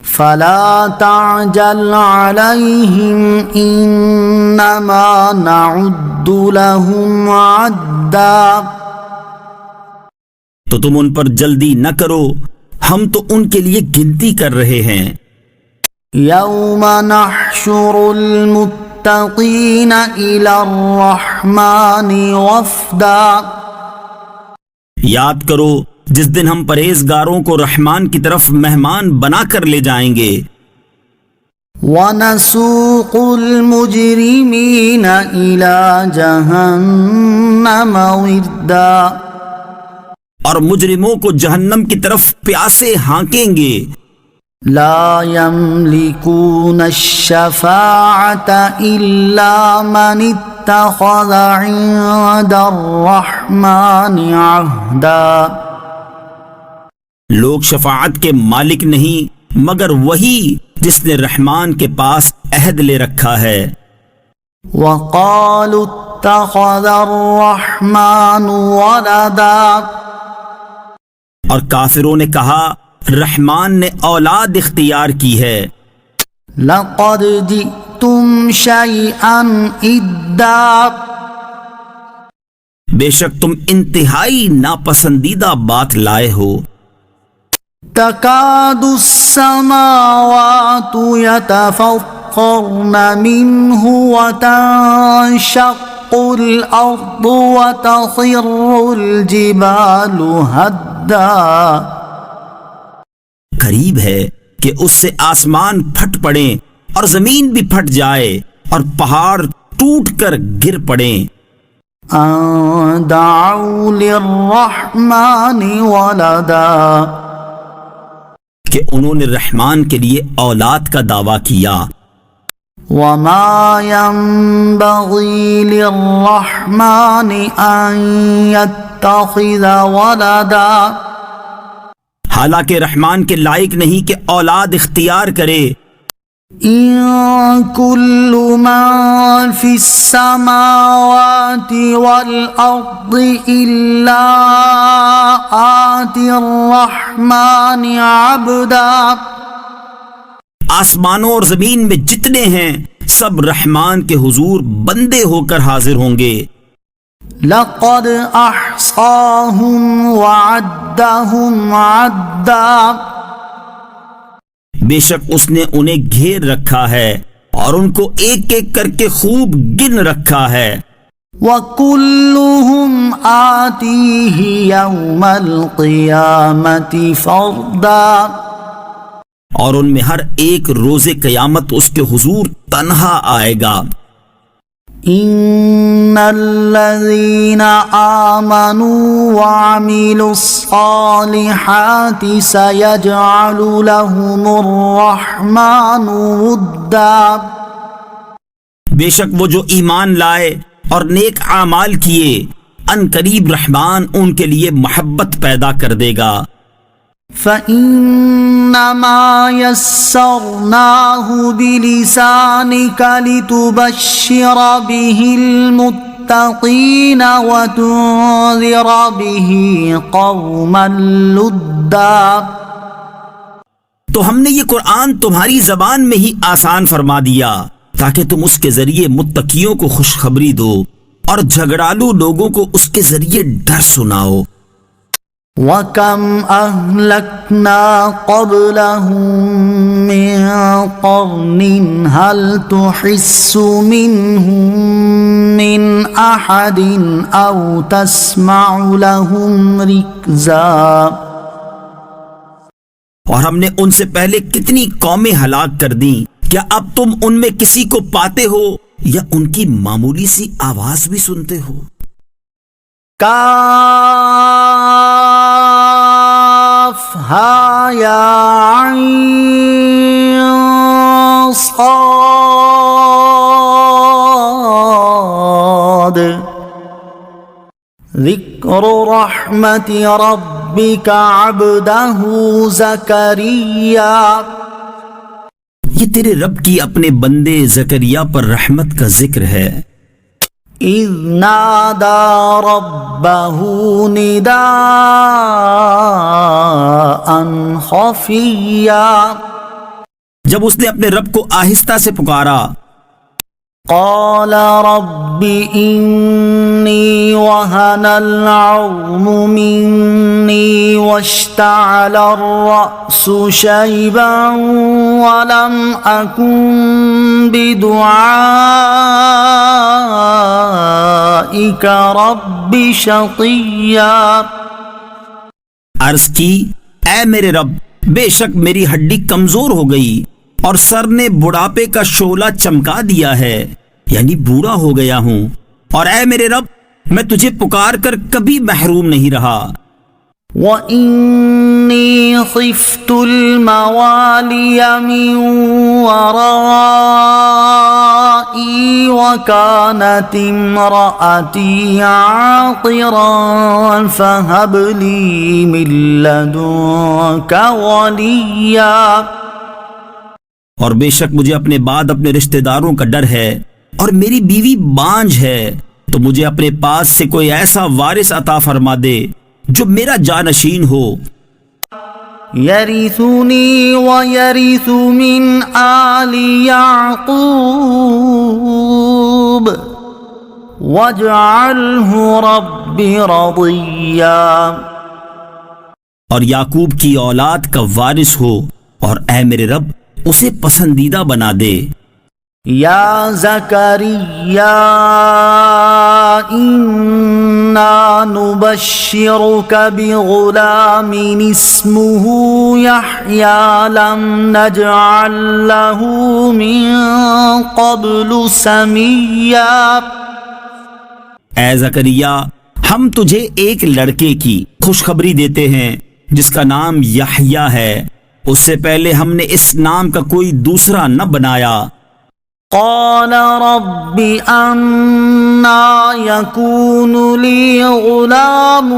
فَلَا تَعْجَلْ عَلَيْهِمْ إِنَّمَا نَعُدُّ لَهُمْ عَدًّا۔ تو تم ان پر جلدی نہ کرو، ہم تو ان کے لیے گنتی کر رہے ہیں۔ يَوْمَ نَحْشُرُ الْمُتَّقِينَ إِلَى الرَّحْمَنِ وَفْدًا۔ یاد کرو جس دن ہم پرہیزگاروں کو رحمان کی طرف مہمان بنا کر لے جائیں گے۔ وَنَسُوقُ الْمُجْرِمِينَ إِلَى جَهَنَّمَ وِرْدًا۔ اور مجرموں کو جہنم کی طرف پیاسے ہانکیں گے۔ لا يملكون الشفاعة إلا من اتخذ عند الرحمن عهدا۔ لوگ شفاعت کے مالک نہیں مگر وہی جس نے رحمان کے پاس عہد لے رکھا ہے۔ وقالوا اتخذ الرحمن ولدا۔ اور کافروں نے کہا رحمان نے اولاد اختیار کی ہے۔ لقد جئتم شيئا إدا۔ بے شک تم انتہائی ناپسندیدہ بات لائے ہو۔ تكاد السماوات يتفطرن منه وتنشق الأرض وتخر الجبال هدا۔ قریب ہے کہ اس سے آسمان پھٹ پڑیں اور زمین بھی پھٹ جائے اور پہاڑ ٹوٹ کر گر پڑیں۔ ان دعوا للرحمن ولدا۔ کہ انہوں نے رحمان کے لیے اولاد کا دعویٰ کیا۔ وما ينبغي للرحمن ان يتخذ ولدا۔ حالانکہ رحمان کے لائق نہیں کہ اولاد اختیار کرے۔ إن كل من في السماوات والأرض إلا آتي الرحمن عبدا. آسمانوں اور زمین میں جتنے ہیں سب رحمان کے حضور بندے ہو کر حاضر ہوں گے. لقد أحصاهم وعدهم عدا. بے شک اس نے انہیں گھیر رکھا ہے اور ان کو ایک ایک کر کے خوب گن رکھا ہے. وَكُلُّهُمْ آتِيهِ يَوْمَ الْقِيَامَةِ فَرْدًا. اور ان میں ہر ایک روز قیامت اس کے حضور تنہا آئے گا. إِنَّ الَّذِينَ آمَنُوا وَعَمِلُوا الصَّالِحَاتِ سَيَجْعَلُ لَهُمُ الرَّحْمَنُ وُدًّا. بے شک وہ جو ایمان لائے اور نیک اعمال کیے ان قریب رحمان ان کے لیے محبت پیدا کر دے گا. فَإِنَّمَا يَسَّرْنَاهُ بِلِسَانِكَ لِتُبَشِّرَ بِهِ الْمُتَّقِينَ وَتُنذِرَ بِهِ قَوْمًا لُدًّا. تو ہم نے یہ قرآن تمہاری زبان میں ہی آسان فرما دیا تاکہ تم اس کے ذریعے متقیوں کو خوشخبری دو اور جھگڑالو لوگوں کو اس کے ذریعے ڈر سناؤ. وَكَمْ أَهْلَكْنَا قَبْلَهُم مِّن قَرْنٍ هَلْ تُحِسُّ مِنْهُم مِّنْ أَحَدٍ أَوْ تَسْمَعُ لَهُمْ رِكْزًا. اور ہم نے ان سے پہلے کتنی قومیں ہلاک کر دیں، کیا اب تم ان میں کسی کو پاتے ہو یا ان کی معمولی سی آواز بھی سنتے ہو؟ کافہا یا عین صاد. ذکر رحمت ربک عبدہ زکریا. یہ تیرے رب کی اپنے بندے زکریا پر رحمت کا ذکر ہے. اذ نادى ربه نداء خفيا. جب اس نے اپنے رب کو آہستہ سے پکارا. قال رب إني وهن العظم مني واشتعل الرأس شيبا ولم أكن بدعائك رب شقيا. عرض کی اے میرے رب بے شک میری ہڈی کمزور ہو گئی اور سر نے بڑھاپے کا شعلہ چمکا دیا ہے، یعنی بوڑھا ہو گیا ہوں، اور اے میرے رب میں تجھے پکار کر کبھی محروم نہیں رہا. وَإِنِّي خِفْتُ الْمَوَالِيَ مِنْ وَرَائِي وَكَانَتِ امْرَأَتِي عَاقِرًا فَهَبْ لِي مِن لَّدُنكَ وَلِيًّا. اور بے شک مجھے اپنے بعد اپنے رشتہ داروں کا ڈر ہے اور میری بیوی بانجھ ہے، تو مجھے اپنے پاس سے کوئی ایسا وارث عطا فرما دے جو میرا جانشین ہو. يَرِثُنِي وَيَرِثُ مِنْ آلِ يَعْقُوبَ وَاجْعَلْهُ رَبِّ رَضِيًّا. اور یعقوب کی اولاد کا وارث ہو اور اے میرے رب اسے پسندیدہ بنا دے. یا زکریا انا نبشرک بغلام اسمه یحیی لم نجعل له من قبل سمیا. اے زکریا ہم تجھے ایک لڑکے کی خوشخبری دیتے ہیں جس کا نام یحییٰ ہے، اس سے پہلے ہم نے اس نام کا کوئی دوسرا نہ بنایا. قال رب أنا يكون لي غلام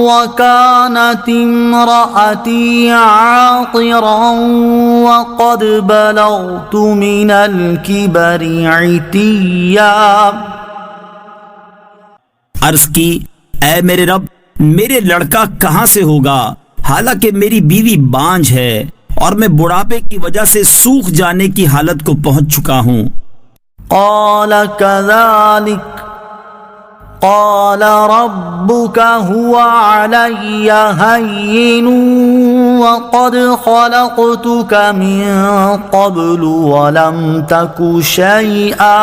وكانت امرأتي عاقرا وقد بلغت من الكبر عتيا. عرض کی اے میرے رب میرے لڑکا کہاں سے ہوگا حالانکہ میری بیوی بانجھ ہے اور میں بڑھاپے کی وجہ سے سوکھ جانے کی حالت کو پہنچ چکا ہوں. قال كذلك قال ربك هو علي هين وقد خلقتك من قبل ولم تك شيئا.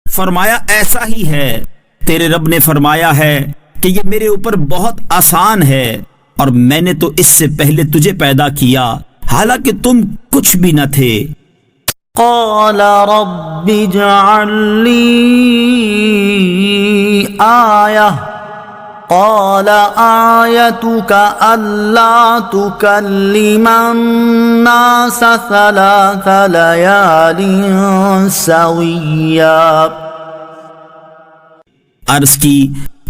فرمایا ایسا ہی ہے، تیرے رب نے فرمایا ہے کہ یہ میرے اوپر بہت آسان ہے اور میں نے تو اس سے پہلے تجھے پیدا کیا حالانکہ تم کچھ بھی نہ تھے. قال رب اجعل لي آية قال آيتك ألا تكلم الناس 3 ليال سويا. عرض کی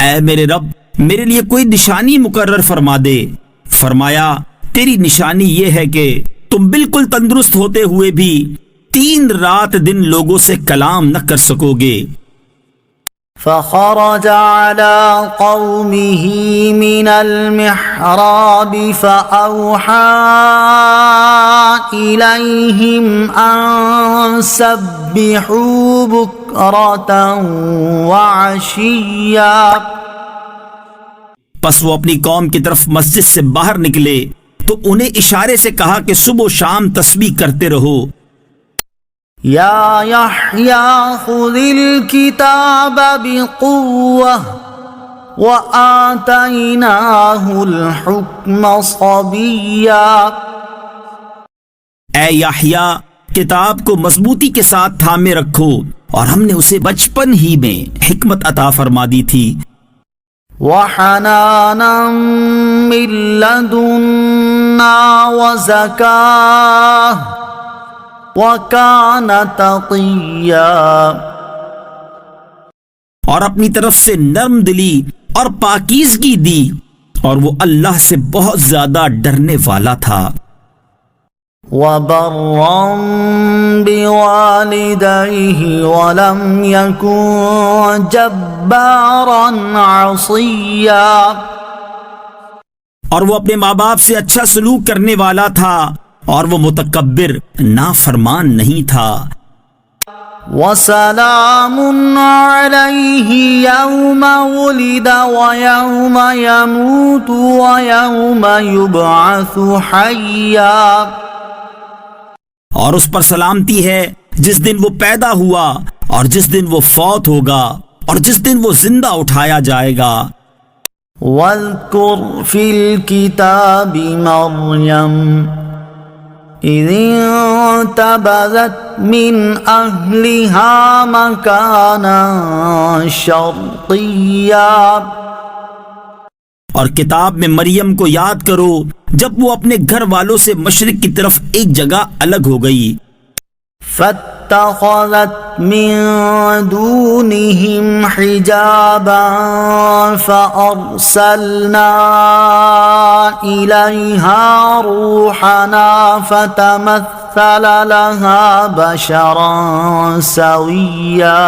اے میرے رب میرے لیے کوئی نشانی مقرر فرما دے. فرمایا تیری نشانی یہ ہے کہ تم بالکل تندرست ہوتے ہوئے بھی 3 رات دن لوگوں سے کلام نہ کر سکو گے. فخرج على قومه من المحراب فأوحى إليهم أن سبحوا بكرة وعشيا. پس وہ اپنی قوم کی طرف مسجد سے باہر نکلے تو انہیں اشارے سے کہا کہ صبح و شام تسبیح کرتے رہو. یا یحییٰ خذ الکتاب بقوة وآتیناہ الحکم صبیا. اے یحییٰ کتاب کو مضبوطی کے ساتھ تھامے رکھو اور ہم نے اسے بچپن ہی میں حکمت عطا فرما دی تھی. وحنانا من لدنا وزکاة وکان تقیا. اور اپنی طرف سے نرم دلی اور پاکیزگی دی اور وہ اللہ سے بہت زیادہ ڈرنے والا تھا. وَبَرًّا بِوَالِدَيْهِ وَلَمْ يَكُنْ جَبَّارًا عَصِيًّا. اور وہ اپنے ماں باپ سے اچھا سلوک کرنے والا تھا اور وہ متکبر نافرمان نہیں تھا. وَسَلَامٌ عَلَيْهِ يَوْمَ وُلِدَ وَيَوْمَ يَمُوتُ وَيَوْمَ يُبْعَثُ حَيًّا. اور اس پر سلامتی ہے جس دن وہ پیدا ہوا اور جس دن وہ فوت ہوگا اور جس دن وہ زندہ اٹھایا جائے گا. وَاذْكُرْ فِي الْكِتَابِ مَرْيَمَ إِذِ انتَبَذَتْ مِنْ أَهْلِهَا مَكَانًا شَرْقِيًّا. اور کتاب میں مریم کو یاد کرو جب وہ اپنے گھر والوں سے مشرق کی طرف ایک جگہ الگ ہو گئی. فاتخذت من دونهم حجابا فأرسلنا إليها روحنا فتمثل لها بشرا سويا.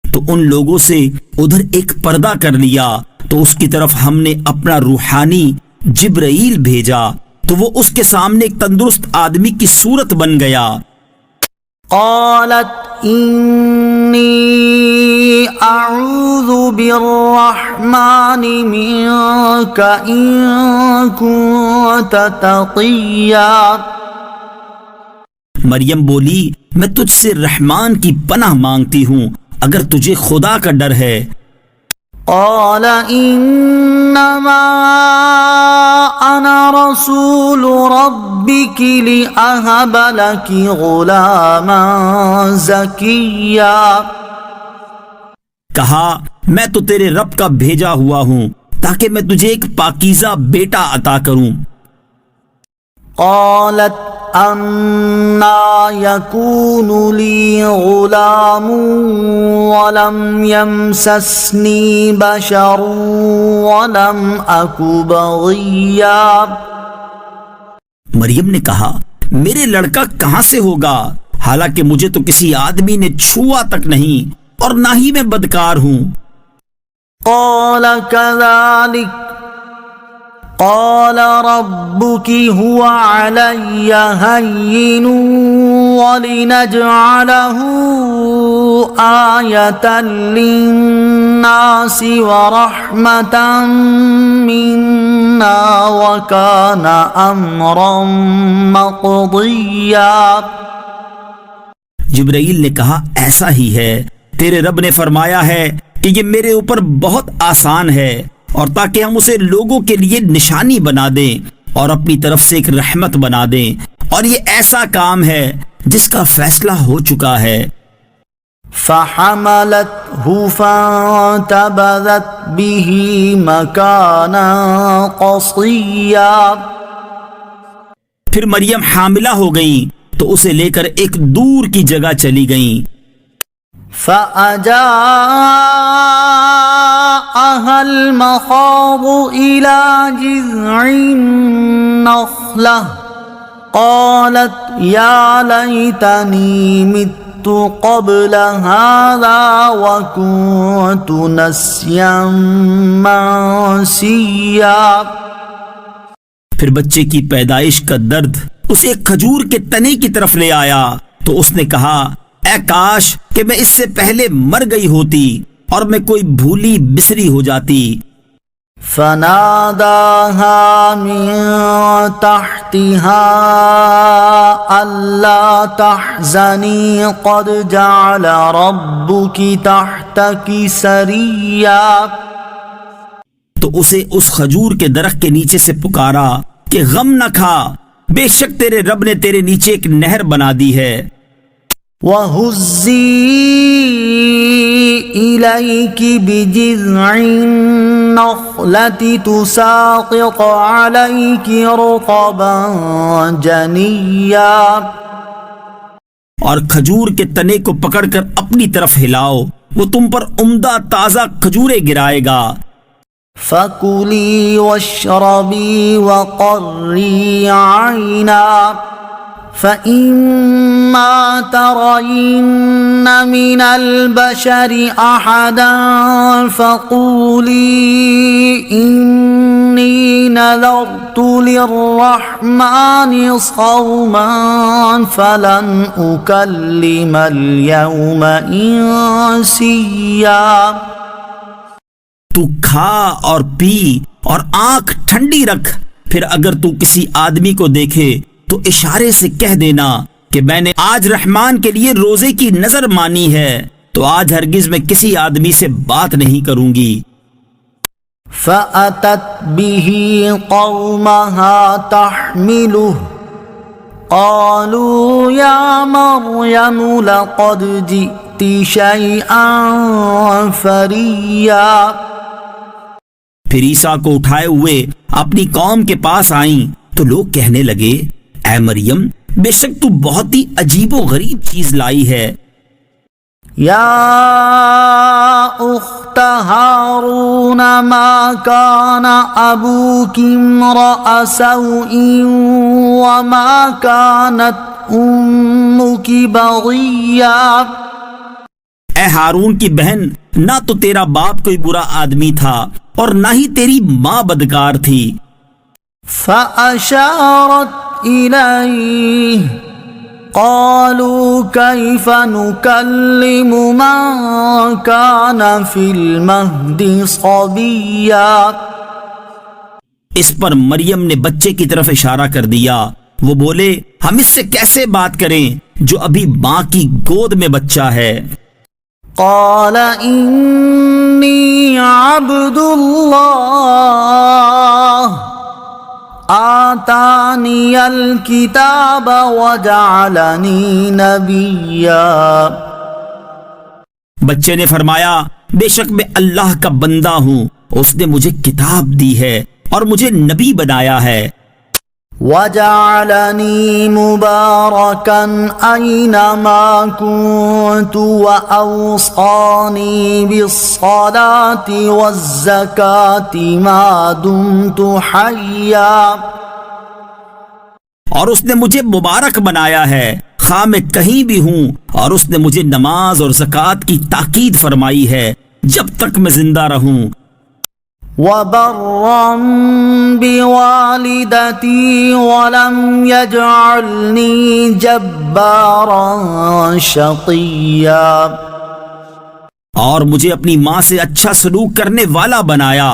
تو ان لوگوں سے ادھر ایک پردہ کر لیا تو اس کی طرف ہم نے اپنا روحانی جبرائیل بھیجا تو وہ اس کے سامنے ایک تندرست آدمی کی صورت بن گیا. قالت انی اعوذ بالرحمن منک ان کنت تقیا. مریم بولی میں تجھ سے رحمان کی پناہ مانگتی ہوں اگر تجھے خدا کا ڈر ہے. قال انما انا رسول ربك لاهب لك غلاما زكيا. کہا میں تو تیرے رب کا بھیجا ہوا ہوں تاکہ میں تجھے ایک پاکیزہ بیٹا عطا کروں. قالت أنا يكون لي غلام ولم يمسسني بشر ولم أك بغيا. مریم نے کہا میرے لڑکا کہاں سے ہوگا حالانکہ مجھے تو کسی آدمی نے چھوا تک نہیں اور نہ ہی میں بدکار ہوں. قال كذلك قال ربك هو علي هين ولنجعله آية للناس ورحمة منا وكان أمرا مقضيا. جبرائیل نے کہا ایسا ہی ہے، تیرے رب نے فرمایا ہے کہ یہ میرے اوپر بہت آسان ہے، اور تاکہ ہم اسے لوگوں کے لیے نشانی بنا دیں اور اپنی طرف سے ایک رحمت بنا دیں، اور یہ ایسا کام ہے جس کا فیصلہ ہو چکا ہے. فحملته فانتبذت به مكانا قصيا. پھر مریم حاملہ ہو گئیں تو اسے لے کر ایک دور کی جگہ چلی گئیں. فأجاءها المخاض إلى جذع النخلة قالت يا ليتني مت قبل هذا وكنت نسيا منسيا. پھر بچے کی پیدائش کا درد اسے ایک کھجور کے تنے کی طرف لے آیا تو اس نے کہا اے کاش کہ میں اس سے پہلے مر گئی ہوتی اور میں کوئی بھولی بسری ہو جاتی. فناداها من تحتها ألا تحزني قد جعل ربك تحتك سريا. تو اسے اس کھجور کے درخت کے نیچے سے پکارا کہ غم نہ کھا، بے شک تیرے رب نے تیرے نیچے ایک نہر بنا دی ہے. وَهُزِّي إِلَيْكِ بِجِذْعِ النَّخْلَةِ تُسَاقِطْ عَلَيْكِ رُطَبًا جَنِيًّا. اور کھجور کے تنے کو پکڑ کر اپنی طرف ہلاؤ، وہ تم پر عمدہ تازہ کھجوریں گرائے گا. فَكُلِي وَاشْرَبِي وَقَرِّي عَيْنًا فَإِمَّا تَرَيِنَّ مِنَ الْبَشَرِ أَحَدًا فَقُولِي إِنِّي نَذَرْتُ لِلرَّحْمَنِ صَوْمًا فَلَنْ أُكَلِّمَ الْيَوْمَ إِنسِيًّا. تو کھا اور پی اور آنکھ ٹھنڈی رکھ، پھر اگر تو کسی آدمی کو دیکھے تو اشارے سے کہہ دینا کہ میں نے آج رحمان کے لیے روزے کی نظر مانی ہے، تو آج ہرگز میں کسی آدمی سے بات نہیں کروں گی. فَأَتَتْ بِهِ قَوْمَهَا تَحْمِلُهُ قَالُوا يَا مَرْيَمُ لَقَدْ جِئْتِ شَيْئًا فَرِيًّا. پھر عیسیٰ کو اٹھائے ہوئے اپنی قوم کے پاس آئیں تو لوگ کہنے لگے اے مریم بے شک تو بہت ہی عجیب و غریب چیز لائی ہے. یا اخت ہارون ما کان ابوک امرأ سوء وما کانت امک بغیا. اے ہارون کی بہن، نہ تو تیرا باپ کوئی برا آدمی تھا اور نہ ہی تیری ماں بدکار تھی. فأشارت إليه قالوا كيف نكلم من كان في المهد صبيا. اس پر مریم نے بچے کی طرف اشارہ کر دیا. وہ بولے ہم اس سے کیسے بات کریں جو ابھی ماں کی گود میں بچہ ہے. قال إني عبد الله آتانی الکتاب وجعلنی نبیا. بچے نے فرمایا بے شک میں اللہ کا بندہ ہوں، اس نے مجھے کتاب دی ہے اور مجھے نبی بنایا ہے. وجعلني مباركا أينما كنت وأوصاني بالصلاة والزكاة ما دمت حيا. اور اس نے مجھے مبارک بنایا ہے خواہ میں کہیں بھی ہوں، اور اس نے مجھے نماز اور زکوٰۃ کی تاکید فرمائی ہے جب تک میں زندہ رہوں. وبرا بوالدتي ولم يجعلني جبارا شقيا. اور مجھے اپنی ماں سے اچھا سلوک کرنے والا بنایا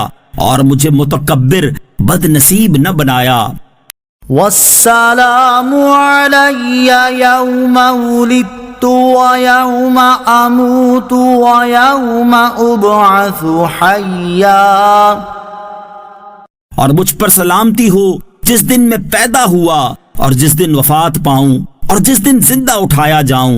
اور مجھے متکبر بد نصیب نہ بنایا. والسلام علي يوم ولدت ويوم أموت ويوم أبعث حيا. اور مجھ پر سلامتی ہو جس دن میں پیدا ہوا اور جس دن وفات پاؤں اور جس دن زندہ اٹھایا جاؤں.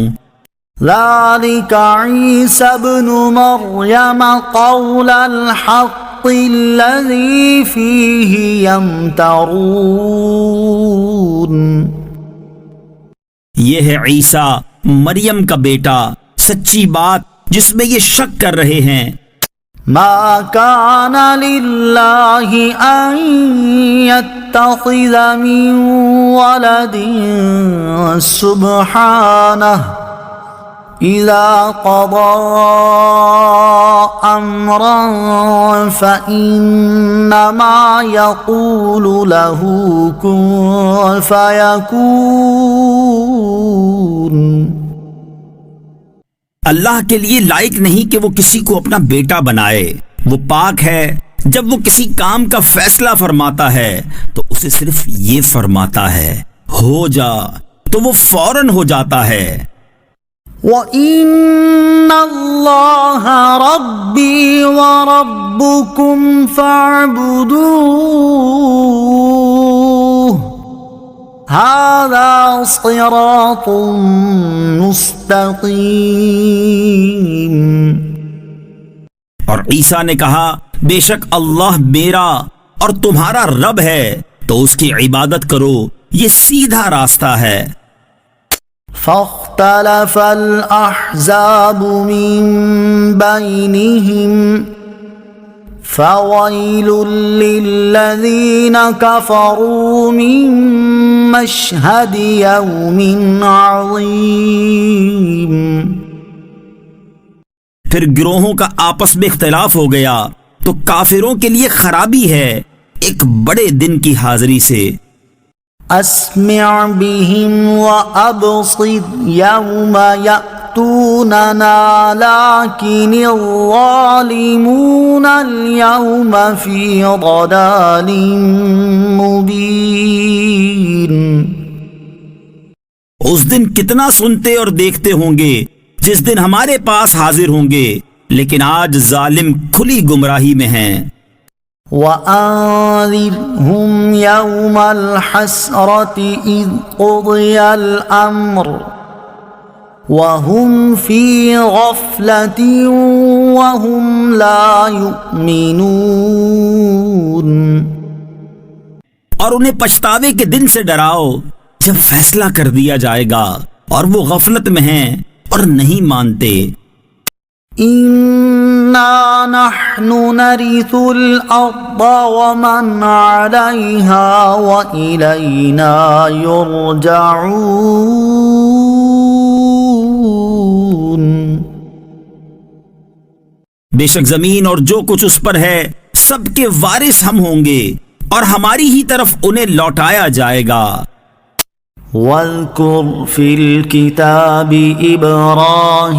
ذلك عيسى ابن مريم قول الحق الذي فيه يمترون. یہ ہے عیسیٰ مریم کا بیٹا، سچی بات جس میں یہ شک کر رہے ہیں. ما كان لله أن يتخذ من ولد سبحانه إذا قضى أمرا فإنما يقول له كن فيكون. اللہ کے لیے لائق نہیں کہ وہ کسی کو اپنا بیٹا بنائے. وہ پاک ہے جب وہ کسی کام کا فیصلہ فرماتا ہے تو اسے صرف یہ فرماتا ہے ہو جا، تو وہ فوراً ہو جاتا ہے. وَإِنَّ اللَّهَ رَبِّي وَرَبُّكُمْ فَاعْبُدُوهُ هَذَا صِرَاطٌ مُسْتَقِيمٌ. اور عیسیٰ نے کہا بے شک اللہ میرا اور تمہارا رب ہے تو اس کی عبادت کرو، یہ سیدھا راستہ ہے. فاختلف الأحزاب من بينهم فويل للذين كفروا من مشهد يوم عظيم. پھر گروہوں کا آپس میں اختلاف ہو گیا تو کافروں کے لیے خرابی ہے ایک بڑے دن کی حاضری سے. اسمع بهم وابصر يوم يأتوننا لكن الظالمون اليوم في ضلال مبين. اس دن کتنا سنتے اور دیکھتے ہوں گے جس دن ہمارے پاس حاضر ہوں گے، لیکن آج ظالم کھلی گمراہی میں ہیں. وَأَنذِرْهُمْ يَوْمَ الْحَسْرَةِ إِذْ قُضِيَ الْأَمْرُ وَهُمْ فِي غَفْلَةٍ وَهُمْ لَا يُؤْمِنُونَ. اور انہیں پچھتاوے کے دن سے ڈراؤ جب فیصلہ کر دیا جائے گا اور وہ غفلت میں ہیں اور نہیں مانتے. إِنَّا نَحْنُ نَرِثُ الْأَرْضَ وَمَنْ عَلَيْهَا وَإِلَيْنَا يُرْجَعُونَ. بے شک زمین اور جو کچھ اس پر ہے سب کے وارث ہم ہوں گے اور ہماری ہی طرف انہیں لوٹایا جائے گا. واذكر في الكتاب إبراهيم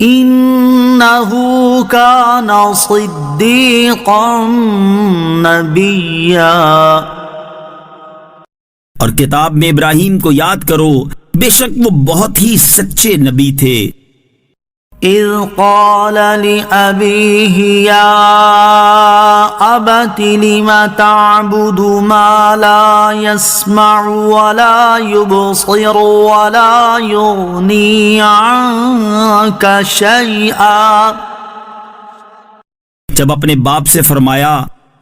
إنه كان صديقا نبيا. اور کتاب میں ابراہیم کو یاد کرو، بے شک وہ بہت ہی سچے نبی تھے. إذ قال لأبيه يا أبت لم تعبد ما لا يسمع ولا يبصر ولا يغني عنك شيئا. جب اپنے باپ سے فرمایا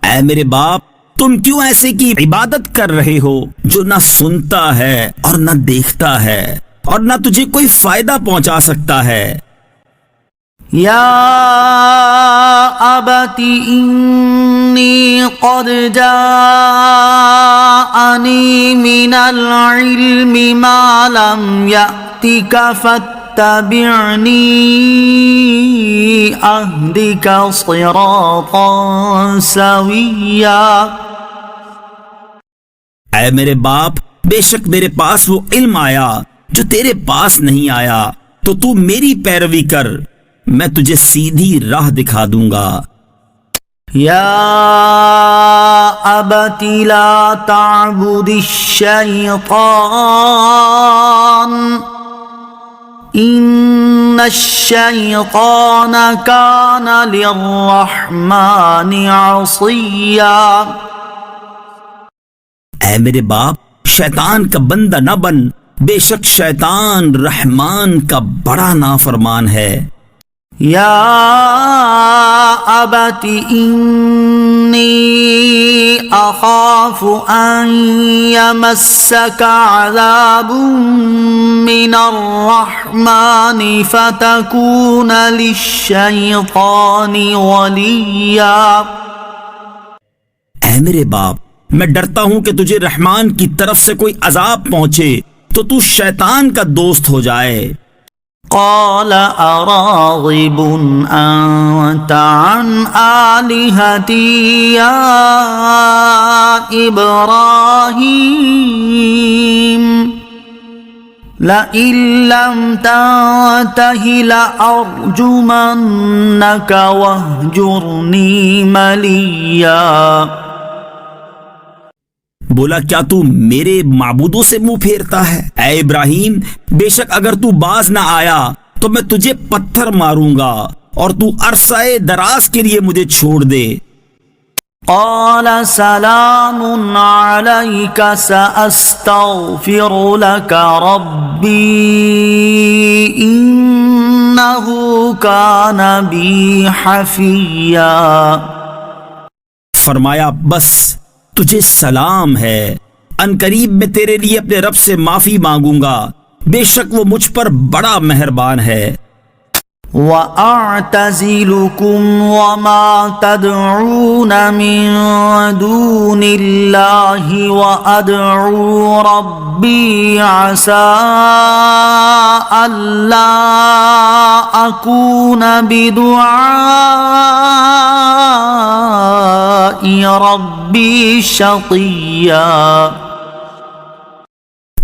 اے میرے باپ تم کیوں ایسے کی عبادت کر رہے ہو جو نہ سنتا ہے اور نہ دیکھتا ہے اور نہ تجھے کوئی فائدہ پہنچا سکتا ہے؟ یا ابت انی قد جاءنی من العلم ما لم یأتک فاتبعنی اہدک صراطا سویا۔ اے میرے باپ، بے شک میرے پاس وہ علم آیا جو تیرے پاس نہیں آیا، تو تو میری پیروی کر، میں تجھے سیدھی راہ دکھا دوں گا۔ یا ابت لا تعبد الشیطان ان الشیطان کان للرحمن عصیا۔ اے میرے باپ، شیطان کا بندہ نہ بن، بے شک شیطان رحمان کا بڑا نافرمان ہے۔ یا ابت انی اخاف ان یمسک عذاب من الرحمن فتکون للشیطان ولیا۔ اے میرے باپ، میں ڈرتا ہوں کہ تجھے رحمان کی طرف سے کوئی عذاب پہنچے تو تو شیطان کا دوست ہو جائے۔ قال اراغب انت عن آلہتی یا ابراہیم لئن لم تنتہ لأرجمنک واہجرنی ملیا۔ بولا کیا تو میرے معبودوں سے منہ پھیرتا ہے؟ اے ابراہیم، بے شک اگر تو باز نہ آیا تو میں تجھے پتھر ماروں گا اور تو عرصہ دراز کے لیے مجھے چھوڑ دے۔ قال سلام علیک سأستغفر لک ربی انہ کان بی حفیا۔ فرمایا بس تجھے سلام ہے، ان قریب میں تیرے لیے اپنے رب سے معافی مانگوں گا، بے شک وہ مجھ پر بڑا مہربان ہے۔ وَأَعْتَزِلُكُمْ وَمَا تَدْعُونَ مِن دُونِ اللَّهِ وَأَدْعُو رَبِّي عَسَىٰ أَلَّا أَكُونَ بِدُعَاءِ رَبِّي شَقِيًّا۔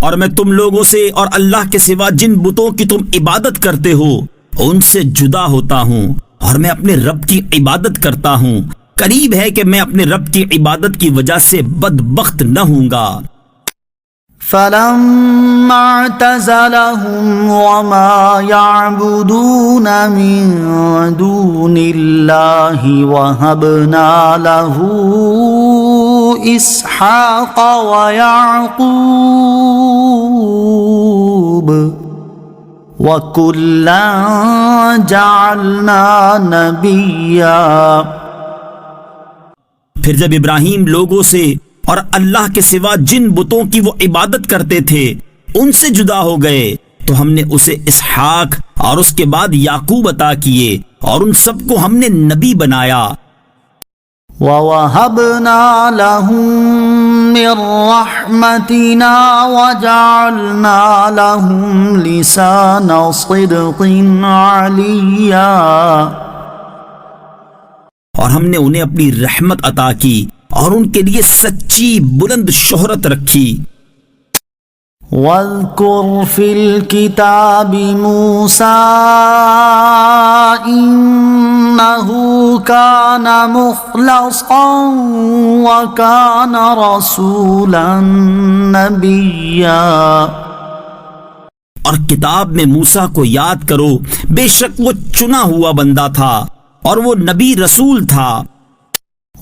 اور میں تم لوگوں سے اور اللہ کے سوا جن بتوں کی تم عبادت کرتے ہو ان سے جدا ہوتا ہوں، اور میں اپنے رب کی عبادت کرتا ہوں، قریب ہے کہ میں اپنے رب کی عبادت کی وجہ سے بدبخت نہ ہوں گا۔ فَلَمَّا اعْتَزَلَهُمْ وَمَا يَعْبُدُونَ مِن دُونِ اللَّهِ وَهَبْنَا لَهُ إِسْحَاقَ وَيَعْقُوبَ وَكُلًّا جَعَلْنَا نَبِيًّا۔ پھر جب ابراہیم لوگوں سے اور اللہ کے سوا جن بتوں کی وہ عبادت کرتے تھے ان سے جدا ہو گئے تو ہم نے اسے اسحاق اور اس کے بعد یعقوب عطا کیے اور ان سب کو ہم نے نبی بنایا۔ وَوَهَبْنَا لَهُم مِّن رَّحْمَتِنَا وَجَعَلْنَا لَهُمْ لِسَانَ صِدْقٍ عَلِيًّا۔ اور ہم نے انہیں اپنی رحمت عطا کی اور ان کے لیے سچی بلند شہرت رکھی۔ وَاذْكُرْ فِي الْكِتَابِ مُوسَىٰ إِنَّهُ كَانَ مُخْلَصًا وَكَانَ رَسُولًا نَبِيًّا۔ اور کتاب میں موسیٰ کو یاد کرو، بے شک وہ چنا ہوا بندہ تھا اور وہ نبی رسول تھا۔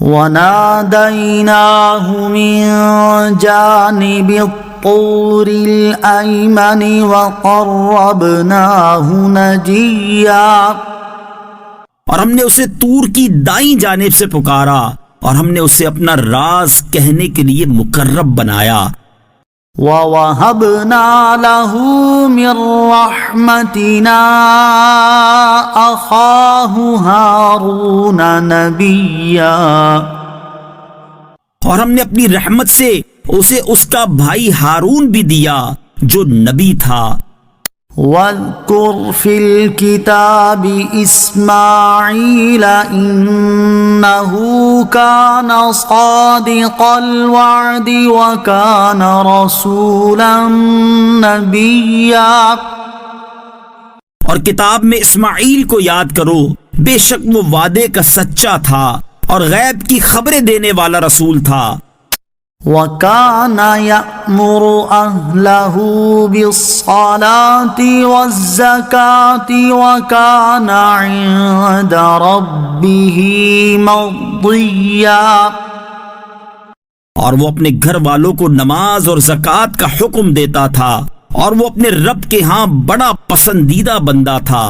وَنَادَيْنَاهُ مِن جَانِبِ الطُّورِ الْأَيْمَنِ وَقَرَّبْنَاهُ نَجِيًّا۔ اور ہم نے اسے طور کی دائیں جانب سے پکارا اور ہم نے اسے اپنا راز کہنے کے لیے مقرب بنایا۔ وَوَهَبْنَا لَهُ مِن رَّحْمَتِنَا أَخَاهُ هَارُونَ نَبِيًّا، اور ہم نے اپنی رحمت سے اسے اس کا بھائی ہارون بھی دیا جو نبی تھا۔ وَاذْكُرْ فِي الْكِتَابِ إِسْمَاعِيلَ إِنَّهُ كَانَ صَادِقَ الْوَعْدِ وَكَانَ رَسُولًا نَبِيًّا، اور کتاب میں اسماعیل کو یاد کرو، بے شک وہ وعدے کا سچا تھا اور غیب کی خبریں دینے والا رسول تھا۔ وَكَانَ يَأْمُرُ أَهْلَهُ بِالصَّلَاةِ وَالزَّكَاةِ وَكَانَ عِندَ رَبِّهِ مَرْضِيًّا، اور وہ اپنے گھر والوں کو نماز اور زکوٰۃ کا حکم دیتا تھا اور وہ اپنے رب کے ہاں بڑا پسندیدہ بندہ تھا۔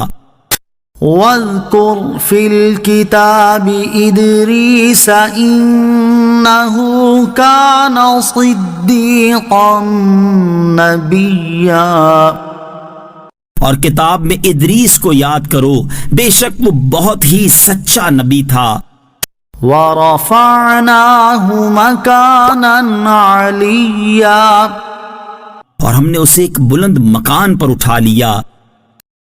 وَاذْكُرْ فِي الْكِتَابِ إِدْرِيسَ إِنَّهُ كَانَ صِدِّيقًا نَبِيًّا، اور کتاب میں ادریس کو یاد کرو، بے شک وہ بہت ہی سچا نبی تھا۔ وَرَفَعْنَاهُ مَكَانًا عَلِيًّا، اور ہم نے اسے ایک بلند مکان پر اٹھا لیا۔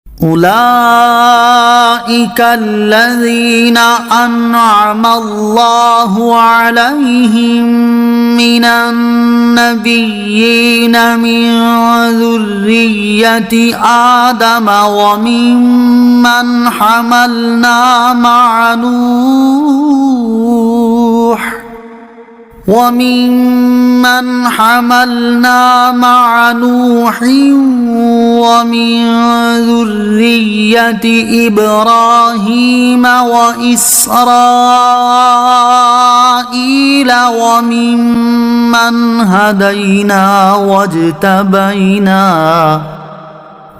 أولئك الذين أنعم الله عليهم من النبيين من ذرية آدم وممن حملنا مع نوح ومن ذرية إبراهيم وإسرائيل وممن هدينا واجتبينا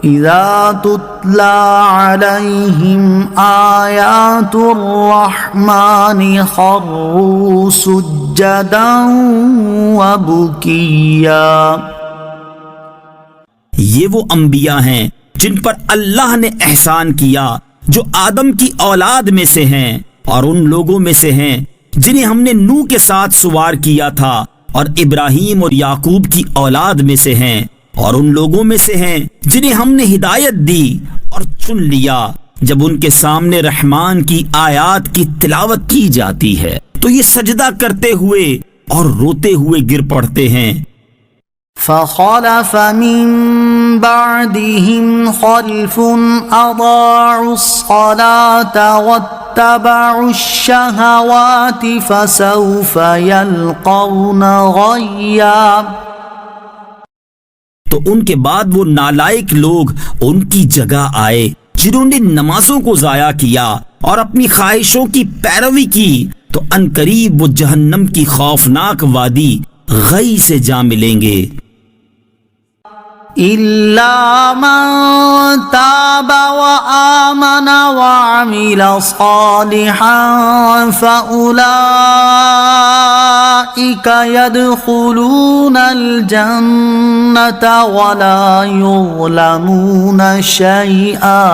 إذا تتلى عليهم آيات الرحمن خروا سجدا وبكيا۔ یہ وہ انبیاء ہیں جن پر اللہ نے احسان کیا، جو آدم کی اولاد میں سے ہیں اور ان لوگوں میں سے ہیں جنہیں ہم نے نوح کے ساتھ سوار کیا تھا، اور ابراہیم اور یعقوب کی اولاد میں سے ہیں، اور ان لوگوں میں سے ہیں جنہیں ہم نے ہدایت دی اور چن لیا جب ان کے سامنے رحمان کی آیات کی تلاوت کی جاتی ہے تو یہ سجدہ کرتے ہوئے اور روتے ہوئے گر پڑتے ہیں۔ فخلف من بعدهم خلف أضاعوا الصلاة واتبعوا الشهوات فسوف يلقون غيا، تو ان کے بعد وہ نالائق لوگ ان کی جگہ آئے جنہوں نے نمازوں کو ضائع کیا اور اپنی خواہشوں کی پیروی کی، تو عنقریب وہ جہنم کی خوفناک وادی غی سے جا ملیں گے۔ إلا من تاب وآمن وعمل صالحا فأولئك يدخلون الجنة ولا يظلمون شيئا،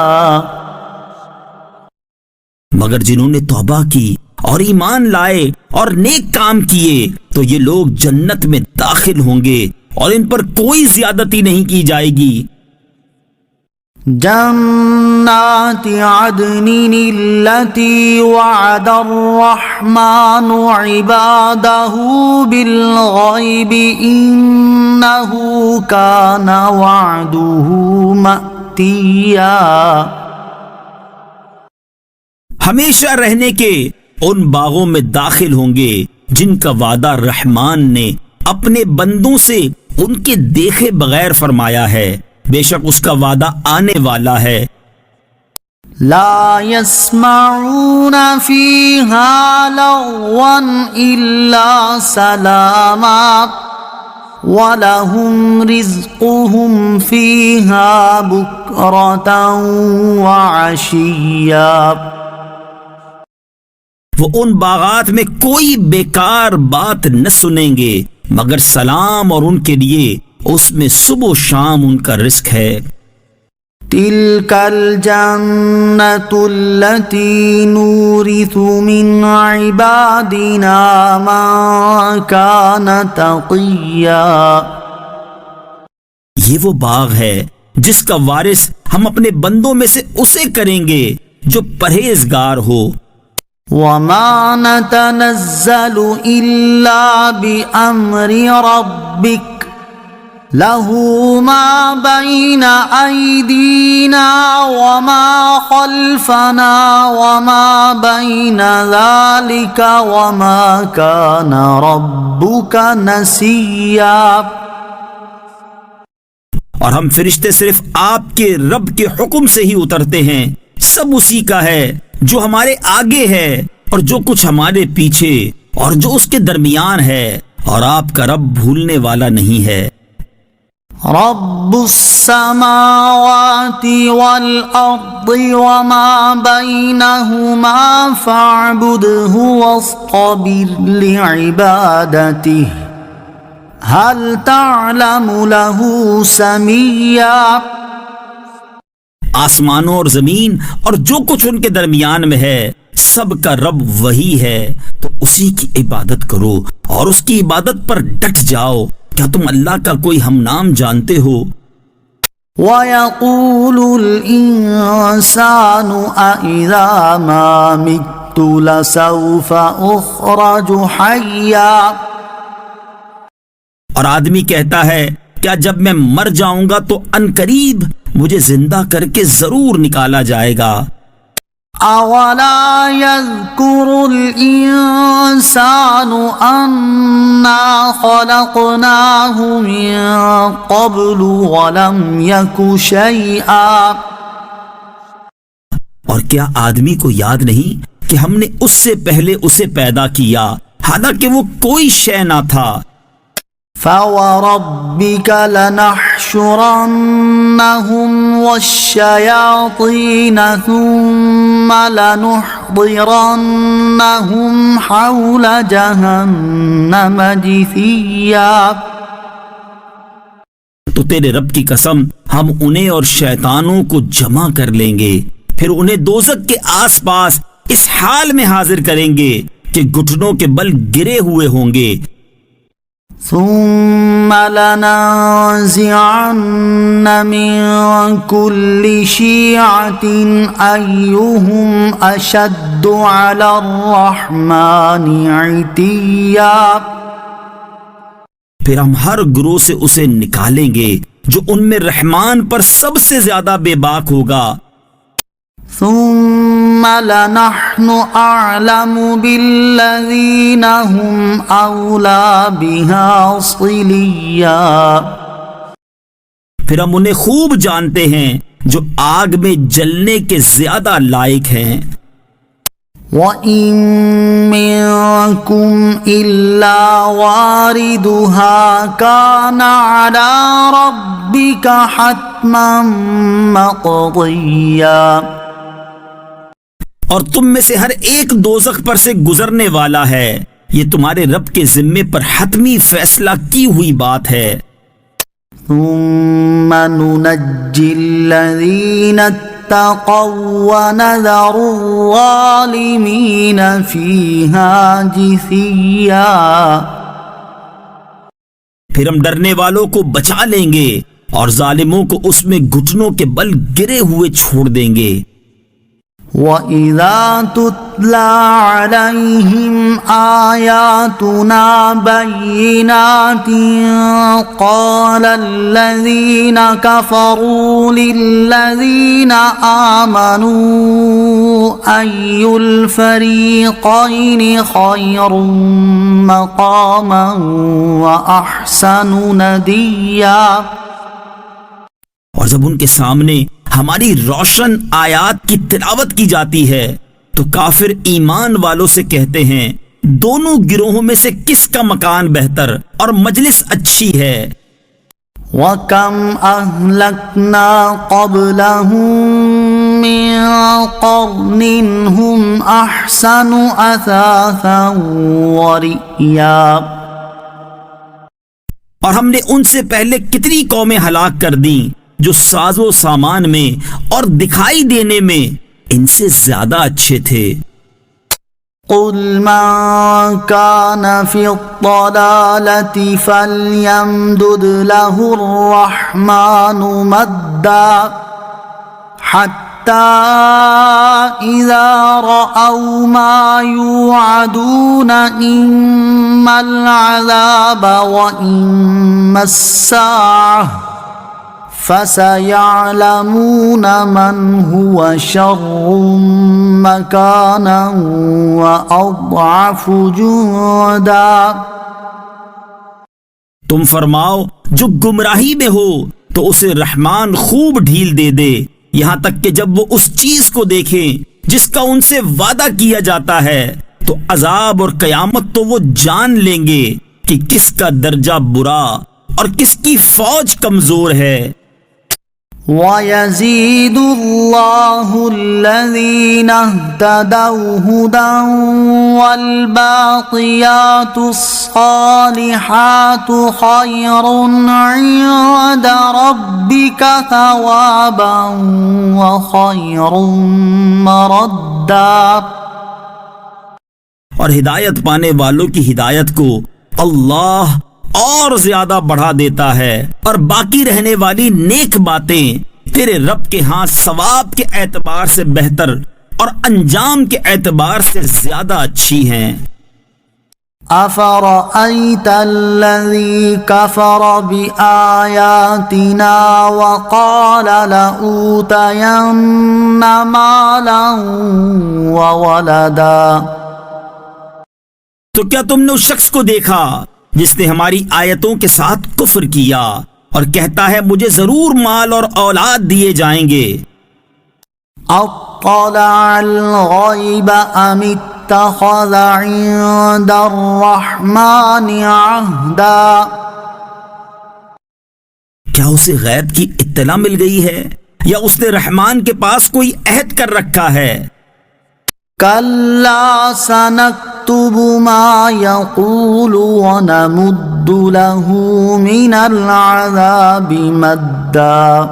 مگر جنہوں نے توبہ کی اور ایمان لائے اور نیک کام کیے تو یہ لوگ جنت میں داخل ہوں گے اور ان پر کوئی زیادتی نہیں کی جائے گی۔ جنات عدن التي وعد الرحمن عباده بالغيب إنه كان وعده مأتيا، ہمیشہ رہنے کے ان باغوں میں داخل ہوں گے جن کا وعدہ رحمان نے اپنے بندوں سے ان کے دیکھے بغیر فرمایا ہے، بے شک اس کا وعدہ آنے والا ہے۔ لا يسمعون فيها لغوا إلا سلاما وَلَهُمْ رِزْقُهُمْ فِيهَا بُكْرَةً وَعَشِيًّا، وہ ان باغات میں کوئی بیکار بات نہ سنیں گے مگر سلام، اور ان کے لیے اس میں صبح و شام ان کا رزق ہے۔ تلك الجنة التي نورث من عبادنا من كان تقيا، یہ وہ باغ ہے جس کا وارث ہم اپنے بندوں میں سے اسے کریں گے جو پرہیزگار ہو۔ وما نتنزل إلا بأمر ربك له ما بين أيدينا وما خلفنا وما بين ذلك وما كان ربك نسيا، اور ہم فرشتے صرف آپ کے رب کے حکم سے ہی اترتے ہیں، سب اسی کا ہے جو ہمارے آگے ہے اور جو کچھ ہمارے پیچھے اور جو اس کے درمیان ہے، اور آپ کا رب بھولنے والا نہیں ہے۔ رب السماوات والأرض وما بينهما فاعبده واصطبر لعبادته هل تعلم له سميا، آسمانوں اور زمین اور جو کچھ ان کے درمیان میں ہے سب کا رب وہی ہے، تو اسی کی عبادت کرو اور اس کی عبادت پر ڈٹ جاؤ۔ کیا تم اللہ کا کوئی ہم نام جانتے ہو؟ وَيَقُولُ الْإِنسَانُ أَإِذَا مَا مِتُّ لَسَوْفَ أُخْرَجُ حَيًّا، اور آدمی کہتا ہے کیا جب میں مر جاؤں گا تو عنقریب مجھے زندہ کر کے ضرور نکالا جائے گا۔ أَوَلَا يَذْكُرُ الْإِنسَانُ أَنَّا خَلَقْنَاهُ مِن قَبْلُ وَلَمْ يَكُ شَيْئًا، اور کیا آدمی کو یاد نہیں کہ ہم نے اس سے پہلے اسے پیدا کیا حالانکہ وہ کوئی شے نہ تھا۔ فَوَرَبِّكَ لَنَحْشُرَنَّهُمْ وَالشَّيَاطِينَ ثُمَّ لَنُحْضِرَنَّهُمْ حَوْلَ جَهَنَّمَ جِثِيًّا، تو تیرے رب کی قسم ہم انہیں اور شیطانوں کو جمع کر لیں گے، پھر انہیں دوزخ کے آس پاس اس حال میں حاضر کریں گے کہ گھٹنوں کے بل گرے ہوئے ہوں گے۔ ثم لننزعن من كل شيعة أيهم أشد على الرحمن عتيا، پھر ہم ہر گروہ سے اسے نکالیں گے جو ان میں رحمان پر سب سے زیادہ بے باک ہوگا۔ ثم لنحن أعلم بالذين هم أولى بها صليا، پھر ہم انہیں خوب جانتے ہیں جو آگ میں جلنے کے زیادہ لائق ہیں۔ وَإِن مِّنكُمْ إِلَّا وَارِدُهَا كَانَ عَلَى رَبِّكَ حَتْمًا مَّقْضِيًّا، اور تم میں سے ہر ایک دوزخ پر سے گزرنے والا ہے، یہ تمہارے رب کے ذمے پر حتمی فیصلہ کی ہوئی بات ہے۔ ثُمَّ نُنَجِّي الَّذِينَ اتَّقَوْا وَنَذَرُ الظَّالِمِينَ فِيهَا جِثِيًّا، پھر ہم ڈرنے والوں کو بچا لیں گے اور ظالموں کو اس میں گھٹنوں کے بل گرے ہوئے چھوڑ دیں گے۔ وَإِذَا تُتْلَى عَلَيْهِمْ آيَاتُنَا بَيِّنَاتٍ قَالَ الَّذِينَ كَفَرُوا لِلَّذِينَ آمَنُوا أَيُّ الْفَرِيقَيْنِ خَيْرٌ مَّقَامًا وَأَحْسَنُ نَدِيًّا، اور جب ان کے سامنے ہماری روشن آیات کی تلاوت کی جاتی ہے تو کافر ایمان والوں سے کہتے ہیں دونوں گروہوں میں سے کس کا مکان بہتر اور مجلس اچھی ہے۔ وَكَمْ أَهْلَكْنَا قَبْلَهُم من قرن هم أحسن أثاثا ورئيا اور ہم نے ان سے پہلے کتنی قومیں ہلاک کر دیں جو ساز و سامان میں اور دکھائی دینے میں ان سے زیادہ اچھے تھے۔ قل من كان في الضلالة فليمدد له الرحمن مدا حتى إذا رأوا ما يوعدون إما العذاب وإما الساعة فَسَيَعْلَمُونَ مَنْ هُوَ شَرٌّ مَكَانًا وَأَضْعَفُ جُنْدًا۔ تم فرماؤ جو گمراہی میں ہو تو اسے رحمان خوب ڈھیل دے دے، یہاں تک کہ جب وہ اس چیز کو دیکھیں جس کا ان سے وعدہ کیا جاتا ہے تو عذاب اور قیامت تو وہ جان لیں گے کہ کس کا درجہ برا اور کس کی فوج کمزور ہے۔ وَيَزِيدُ اللَّهُ الَّذِينَ اهْتَدَوْا هُدًى وَالْبَاقِيَاتُ الصَّالِحَاتُ خَيْرٌ عِندَ رَبِّكَ ثَوَابًا وَخَيْرٌ مَّرَدًّا۔ اور ہدایت پانے والوں کی ہدایت کو اللہ اور زیادہ بڑھا دیتا ہے، اور باقی رہنے والی نیک باتیں تیرے رب کے ہاں ثواب کے اعتبار سے بہتر اور انجام کے اعتبار سے زیادہ اچھی ہیں۔ أَفَرَأَيْتَ الَّذِي كَفَرَ بِآيَاتِنَا وَقَالَ لَأُوتَيَنَّ مَالًا وَوَلَدًا۔ تو کیا تم نے اس شخص کو دیکھا جس نے ہماری آیتوں کے ساتھ کفر کیا اور کہتا ہے مجھے ضرور مال اور اولاد دیے جائیں گے؟ اطلع الغیب ام اتخذ عند الرحمن عہدا۔ کیا اسے غیب کی اطلاع مل گئی ہے یا اس نے رحمان کے پاس کوئی عہد کر رکھا ہے؟ کلا سنکتب ما یقول ونمد له من العذاب مدا۔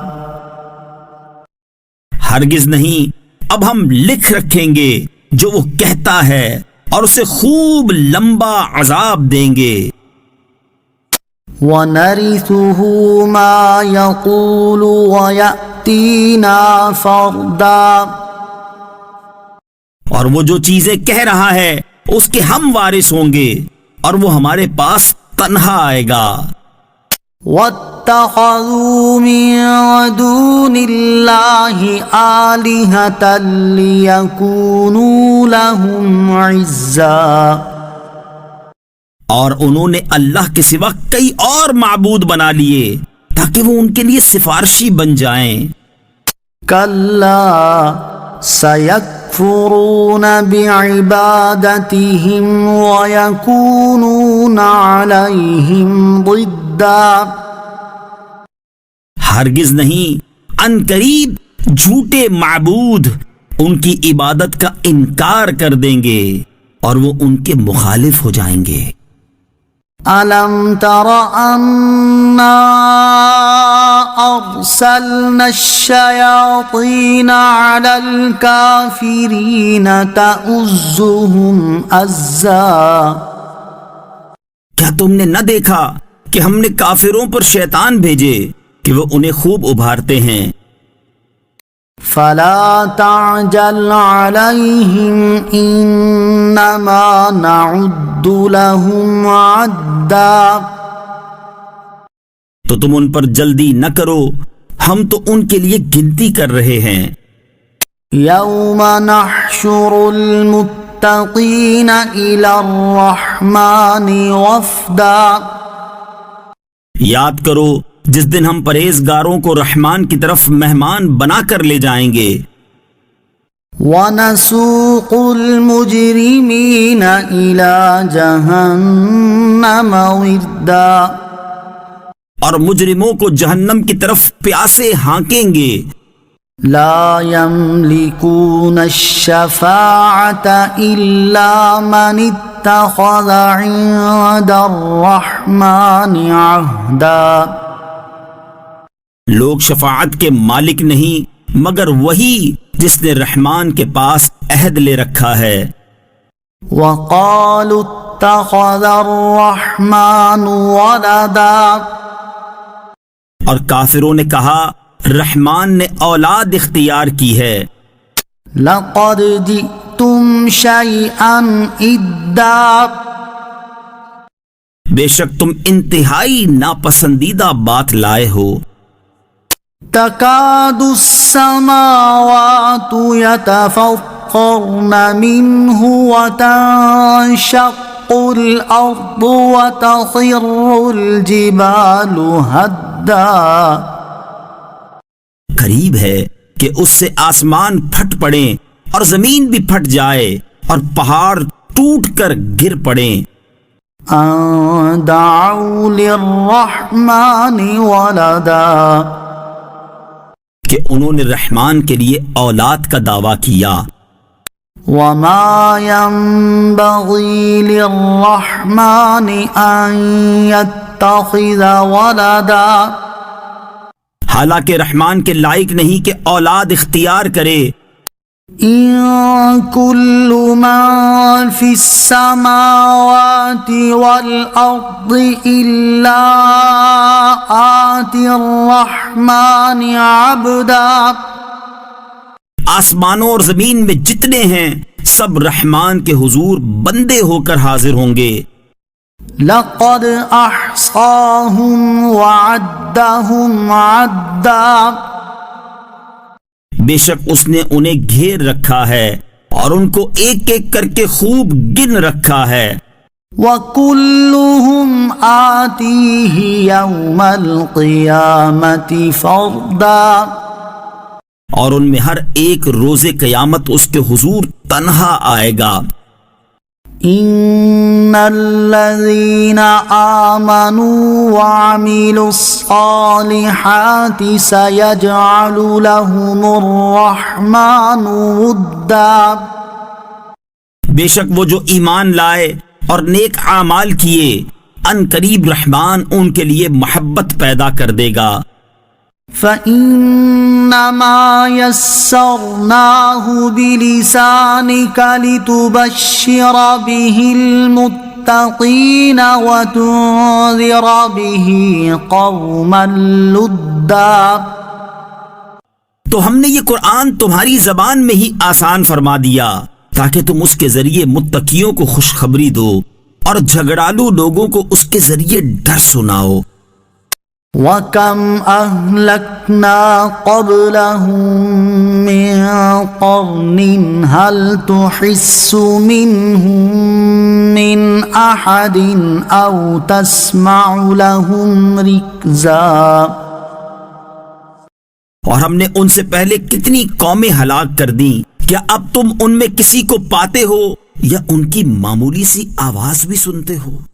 ہرگز نہیں، اب ہم لکھ رکھیں گے جو وہ کہتا ہے اور اسے خوب لمبا عذاب دیں گے۔ وَنَرِثُهُ مَا يَقُولُ وَيَأْتِينَا فَرْدًا۔ اور وہ جو چیزیں کہہ رہا ہے اس کے ہم وارث ہوں گے اور وہ ہمارے پاس تنہا آئے گا۔ وَاتَّخَذُوا مِن دُونِ اللَّهِ آلِهَةً لِيَكُونُوا لَهُمْ عِزًّا۔ اور انہوں نے اللہ کے سوا کئی اور معبود بنا لیے تاکہ وہ ان کے لیے سفارشی بن جائیں۔ کلا سَيَكْفُرُونَ بِعِبَادَتِهِمْ وَيَكُونُونَ عَلَيْهِمْ ضِدًّا۔ ہرگز نہیں، ان قریب جھوٹے معبود ان کی عبادت کا انکار کر دیں گے اور وہ ان کے مخالف ہو جائیں گے۔ أَلَمْ تَرَ أَنَّا أَرْسَلْنَا الشَّيَاطِينَ عَلَى الْكَافِرِينَ تَؤُزُّهُمْ أَزًّا۔ کیا تم نے نہ دیکھا کہ ہم نے کافروں پر شیطان بھیجے کہ وہ انہیں خوب ابھارتے ہیں؟ فَلَا تَعْجَلْ عَلَيْهِمْ إِنَّمَا نَعُدُّ لَهُمْ عَدًّا۔ تو تم ان پر جلدی نہ کرو، ہم تو ان کے لیے گنتی کر رہے ہیں۔ يَوْمَ نَحْشُرُ الْمُتَّقِينَ إِلَى الرَّحْمَنِ وَفْدًا۔ یاد کرو جس دن ہم پرہیزگاروں کو رحمان کی طرف مہمان بنا کر لے جائیں گے۔ وَنَسُوقُ الْمُجْرِمِينَ إِلَى جَهَنَّمَ وِرْدًا۔ اور مجرموں کو جہنم کی طرف پیاسے ہانکیں گے۔ لا يملكون الشفاعة إلا من اتخذ عند الرحمن عهدا. لوگ شفاعت کے مالک نہیں مگر وہی جس نے رحمان کے پاس عہد لے رکھا ہے. وقالوا اتخذ الرحمن ولدا. اور کافروں نے کہا رحمان نے اولاد اختیار کی ہے. لقد جئتم شيئا إدا. بے شک تم انتہائی ناپسندیدہ بات لائے ہو. تكاد السماوات يتفطرن منه وتنشق الأرض وتخر الجبال هدا. قریب ہے کہ اس سے آسمان پھٹ پڑیں اور زمین بھی پھٹ جائے اور پہاڑ ٹوٹ کر گر پڑیں. أن دعوا للرحمن ولدا. کہ انہوں نے رحمان کے لیے اولاد کا دعویٰ کیا. وما ينبغي للرحمن أن يتخذ ولدا. حالانکہ رحمان کے لائق نہیں کہ اولاد اختیار کرے. إن كل من في السماوات والأرض إلا آتي الرحمن عبدا. آسمانوں اور زمین میں جتنے ہیں سب رحمان کے حضور بندے ہو کر حاضر ہوں گے. لقد أحصاهم وعدهم عدا. بے شک اس نے انہیں گھیر رکھا ہے اور ان کو ایک ایک کر کے خوب گن رکھا ہے. وَكُلُّهُمْ آتِيهِ يَوْمَ الْقِيَامَةِ فَرْدًا. اور ان میں ہر ایک روز قیامت اس کے حضور تنہا آئے گا. إِنَّ الَّذِينَ آمَنُوا وَعَمِلُوا الصَّالِحَاتِ سَيَجْعَلُ لَهُمُ الرَّحْمَنُ وُدًّا. بے شک وہ جو ایمان لائے اور نیک اعمال کیے ان قریب رحمان ان کے لیے محبت پیدا کر دے گا. فَإِنَّمَا يَسَّرْنَاهُ بِلِسَانِكَ لِتُبَشِّرَ بِهِ الْمُتَّقِينَ وَتُنذِرَ بِهِ قَوْمًا لُدًّا. تو ہم نے یہ قرآن تمہاری زبان میں ہی آسان فرما دیا تاکہ تم اس کے ذریعے متقیوں کو خوشخبری دو اور جھگڑالو لوگوں کو اس کے ذریعے ڈر سناؤ. وَكَمْ أَهْلَكْنَا قَبْلَهُم مِّن قَرْنٍ هَلْ تُحِسُّ مِنْهُم مِّنْ أَحَدٍ أَوْ تَسْمَعُ لَهُمْ رِكْزًا. اور ہم نے ان سے پہلے کتنی قومیں ہلاک کر دیں، کیا اب تم ان میں کسی کو پاتے ہو یا ان کی معمولی سی آواز بھی سنتے ہو؟